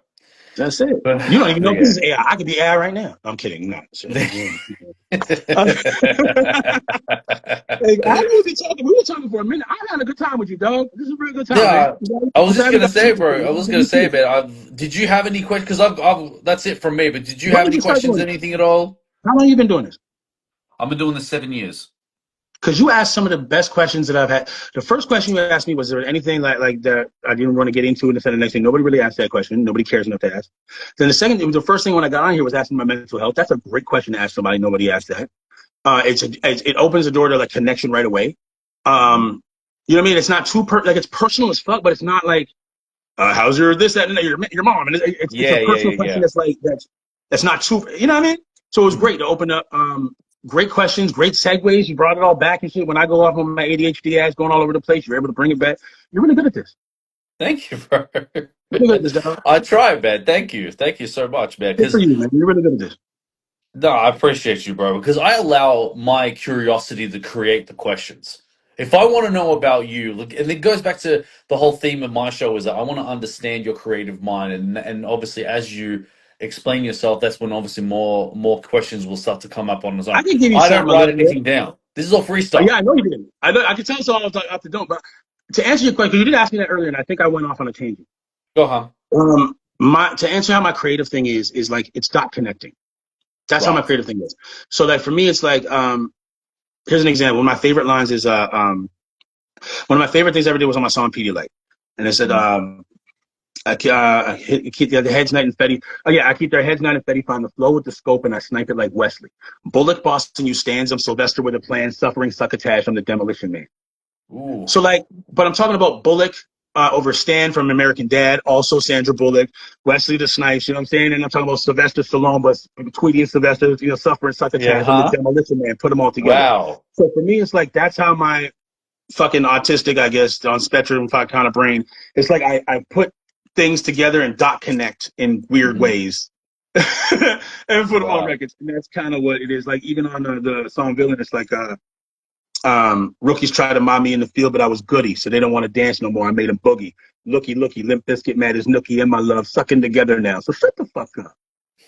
That's it. But You don't even know if this yeah. is AI. I could be AI right now. I'm kidding. No. Hey, I was talking. We were talking for a minute. I had a good time with you, dog. This is a real good time, man. Yeah, I was just gonna say, bro. I was gonna Me say, too. man. Did you have any questions? Because that's it from me. But did you When have did any you start questions? doing this? Anything at all? How long you been doing this? I've been doing this 7 years. Because you asked some of the best questions that I've had. The first question you asked me was there anything like that I didn't want to get into, and the next thing nobody really asked that question. Nobody cares enough to ask. Then the first thing when I got on here was asking my mental health. That's a great question to ask somebody. Nobody asked that. It opens the door to like connection right away. Hmm. You know what I mean? It's not too like it's personal as fuck, but it's not like how's your this that and that, your mom, and it's a Yeah, yeah, personal yeah, question yeah. that's not too, you know what I mean? So it was Hmm. great to open up. Great questions, great segues. You brought it all back and shit. When I go off on my ADHD ass going all over the place, you're able to bring it back. You're really good at this. Thank you, bro. You're really good at this, dog. I try, man. Thank you so much, man. Good for Because you, man. You're really good at this. no, I appreciate you, bro, because I allow my curiosity to create the questions. If I want to know about you, look, and it goes back to the whole theme of my show is that I want to understand your creative mind, and obviously as you explain yourself, that's when obviously more questions will start to come up on its I own. can give you I don't something a write little bit. anything down. This is all Yeah, freestyle. I know you did. I can tell it's all off the dome. But to answer your question, you did ask me that earlier, and I think I went off on a tangent. Go on. My to answer how my creative thing is like it's dot connecting. That's how my Right. creative thing is. So like for me, it's like here's an example. One of my favorite lines is one of my favorite things I ever did was on my song Pedialyte, and it said Mm. I keep the heads night and Fetty. Oh yeah, I keep their heads night and Fetty find the flow with the scope, and I snipe it like Wesley. Bullock, Boston, you stands. I'm Sylvester with a plan, suffering succotash. I'm the demolition man. Ooh. So like, but I'm talking about Bullock over Stan from American Dad, also Sandra Bullock, Wesley the Snipes, you know what I'm saying? And I'm talking about Sylvester Stallone, but Tweety and Sylvester, suffering Yeah. succotash. I'm the Huh. demolition man. Put them all together. Wow. So for me, it's like that's how my fucking autistic, I guess, on spectrum kind of brain. It's like I put things together and dot connect in weird Hmm. ways. And put them on Wow. records. And that's kind of what it is. Like even on the song Villain, it's like rookies try to mob me in the field, but I was goody, so they don't want to dance no more. I made them boogie. Looky, Limp Bizkit, mad as Nookie, and my love sucking together now. So shut the fuck up.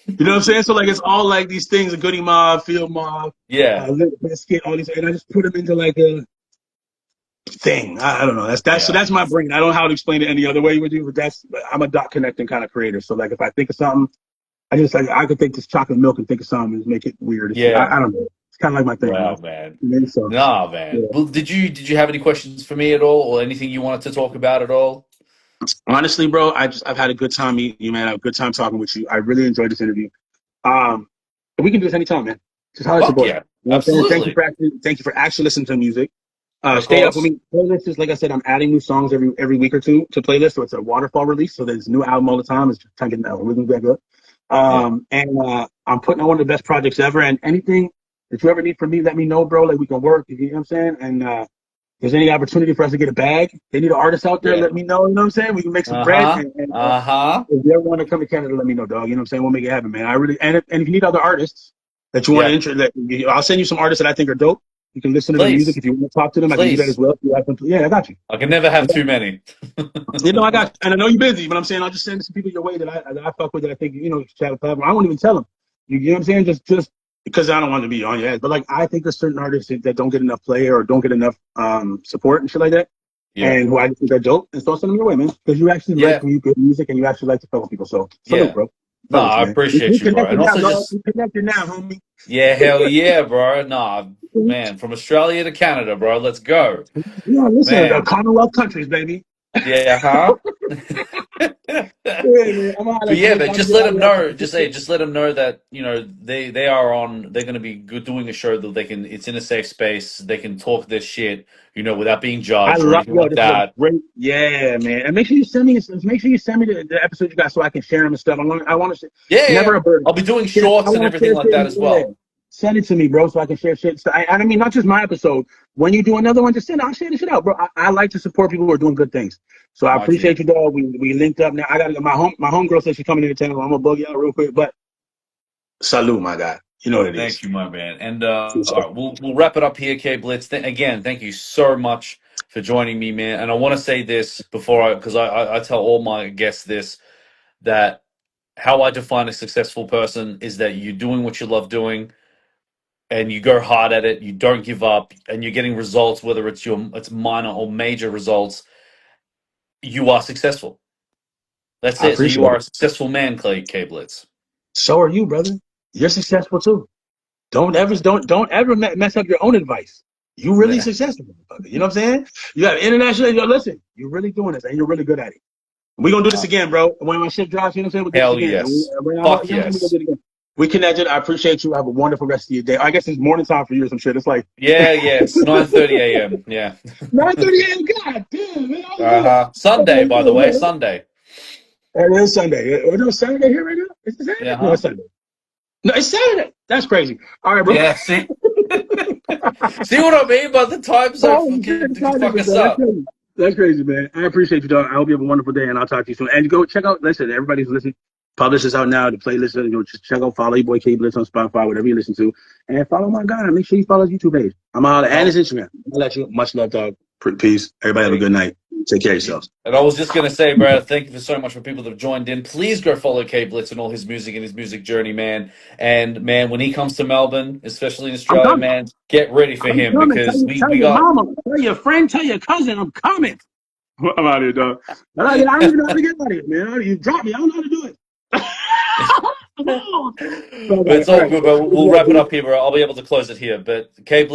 You know what I'm saying? So like it's all like these things: a goody mob, field mob, Yeah. Limp Bizkit, all these, and I just put them into like a thing. I don't know. So Yeah. that's my brain. I don't know how to explain it any other way with you, but I'm a dot connecting kind of creator. So like if I think of something, I just like I could think this chocolate milk and think of something and make it weird and shit. Yeah. I don't know. It's kind of like my thing, Wow, man. man. You know, so Nah, man. yeah. Well, did you have any questions for me at all, or anything you wanted to talk about at all? Honestly, bro, I've had a good time meeting you, man. I have a good time talking with you. I really enjoyed this interview. Um, we can do this anytime, man. Just holler at your Fuck boy. yeah, You know what I'm saying? absolutely, Thank you for actually listening to music. of Stay up with course. me. Playlists is like I said, I'm adding new songs every week or two to playlists, so it's a waterfall release. So there's a new album all the time. It's just trying to get the rhythm back up. Yeah, And I'm putting on one of the best projects ever. And anything that you ever need from me, let me know, bro. Like we can work. You know what I'm saying? And if there's any opportunity for us to get a bag, they need an artist out there, yeah. let me know. You know what I'm saying? We can make some bread. Uh-huh. And Uh-huh. if you ever want to come to Canada, let me know, dog. You know what I'm saying? We'll make it happen, man. I really and if you need other artists that you want to Yeah, I'll send you some artists that I think are dope. You can listen to their music please, if you want to talk to them. I can do that as please. well. If you have them, yeah, I got you. I can never have too many. You know, I got you. And I know you're busy, but I'm saying I'll just send some people your way that I fuck with that I think you should have a platform. I won't even tell them. You know what I'm saying? Just because I don't want to be on your ass. But like I think there's certain artists that don't get enough play or don't get enough support and shit like that. Yeah. and who I think are dope, and so send them your way, man. Because you actually like Yeah. when you good music and you actually like to fuck with people. So salute, Yeah. bro. No, Fuck with you, I man. We appreciate you, bro. connected And now, also dog. just, We connected now, homie. yeah, hell yeah, bro. Nah, man, from Australia to Canada, bro. Let's go. Yeah, listen, the Man. Commonwealth countries, baby. Yeah, huh? Yeah, man. I'm gonna holler But at you, yeah, man. but Y'all just get let out them here. know. Just let them know that they are on. They're going to be good doing a show that they can. It's in a safe space. They can talk their shit, without being I judged or love anything yo. like This is a that. great, yeah, man. And make sure you send me the episodes you got so I can share them and stuff. I want to Yeah, never yeah. a burden. I'll be doing Yeah, I shorts and want to everything share like that shit. as Yeah, well. send it to me, bro, so I can share shit. So I mean, not just my episode. When you do another one, just send it. I'll share the shit out, bro. I like to support people who are doing good things. So I My G. appreciate you, dog. We linked up now. I got to my homegirl said she's coming into town. I'm gonna bug you out real quick, but salute, my guy. You know what it Thank is. you, my man. And all right, we'll wrap it up here, K-Blitz. Again, thank you so much for joining me, man. And I want to say this because I tell all my guests this, that how I define a successful person is that you're doing what you love doing and you go hard at it, you don't give up, and you're getting results, whether it's minor or major results, you are successful. That's I it. So you appreciate are it. a successful man, K-Blitz. So are you, brother. You're successful too. Don't ever mess up your own advice. You really successful, motherfucker. You know what I'm saying? You have international. Listen, you're really doing this, and you're really good at it. We're gonna do this again, bro. When my shit drops, you know what I'm saying? We'll do this Hell again. yes. You know Fuck what I'm saying? We're gonna yes. do it again. We connected. I appreciate you. Have a wonderful rest of your day. I guess it's morning time for you or some shit. It's like Yeah, yeah. It's 9:30 a.m. Yeah. 9:30 a.m. God damn, man. I was good. Uh-huh. Sunday, by the way. Sunday. It is Sunday. Is it Saturday here right now? Is it Saturday? Yeah, No, huh? it's Sunday. No, it's Saturday. That's crazy. All right, bro. Yeah, see? See what I mean? By the time zone Oh, shit, it's can fuck Saturday, us bro. That's up. crazy. That's crazy, man. I appreciate you, dog. I hope you have a wonderful day, and I'll talk to you soon. And go check out, listen, everybody's listening. Publish this out now. The playlist, just check out, follow your boy K-Blitz on Spotify, whatever you listen to. And follow my guy. Make sure you follow his YouTube page. I'm out and his Instagram. I'll let you. Much love, dog. Peace. Everybody have a good night. Take care of yourselves. And I was just going to say, Brad, thank you for so much for people that have joined in. Please go follow K-Blitz and all his music and his music journey, man. And, man, when he comes to Melbourne, especially in I'm Australia, coming. man, get ready for I'm him coming. because Tell we your got... mama, tell your friend, tell your cousin, I'm coming. I'm out of here, dog. I don't even know how to get out of here, man. You dropped me. I don't know how to do it. But it's All all right. good, bro. We'll wrap it up here, bro. I'll be able to close it here. But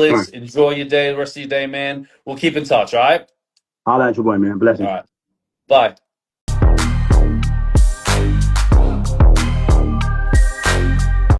All K-Blitz, right. enjoy your day, the rest of your day, man. We'll keep in touch, all right? Holla at your boy, man. All Blessings. right. Bye.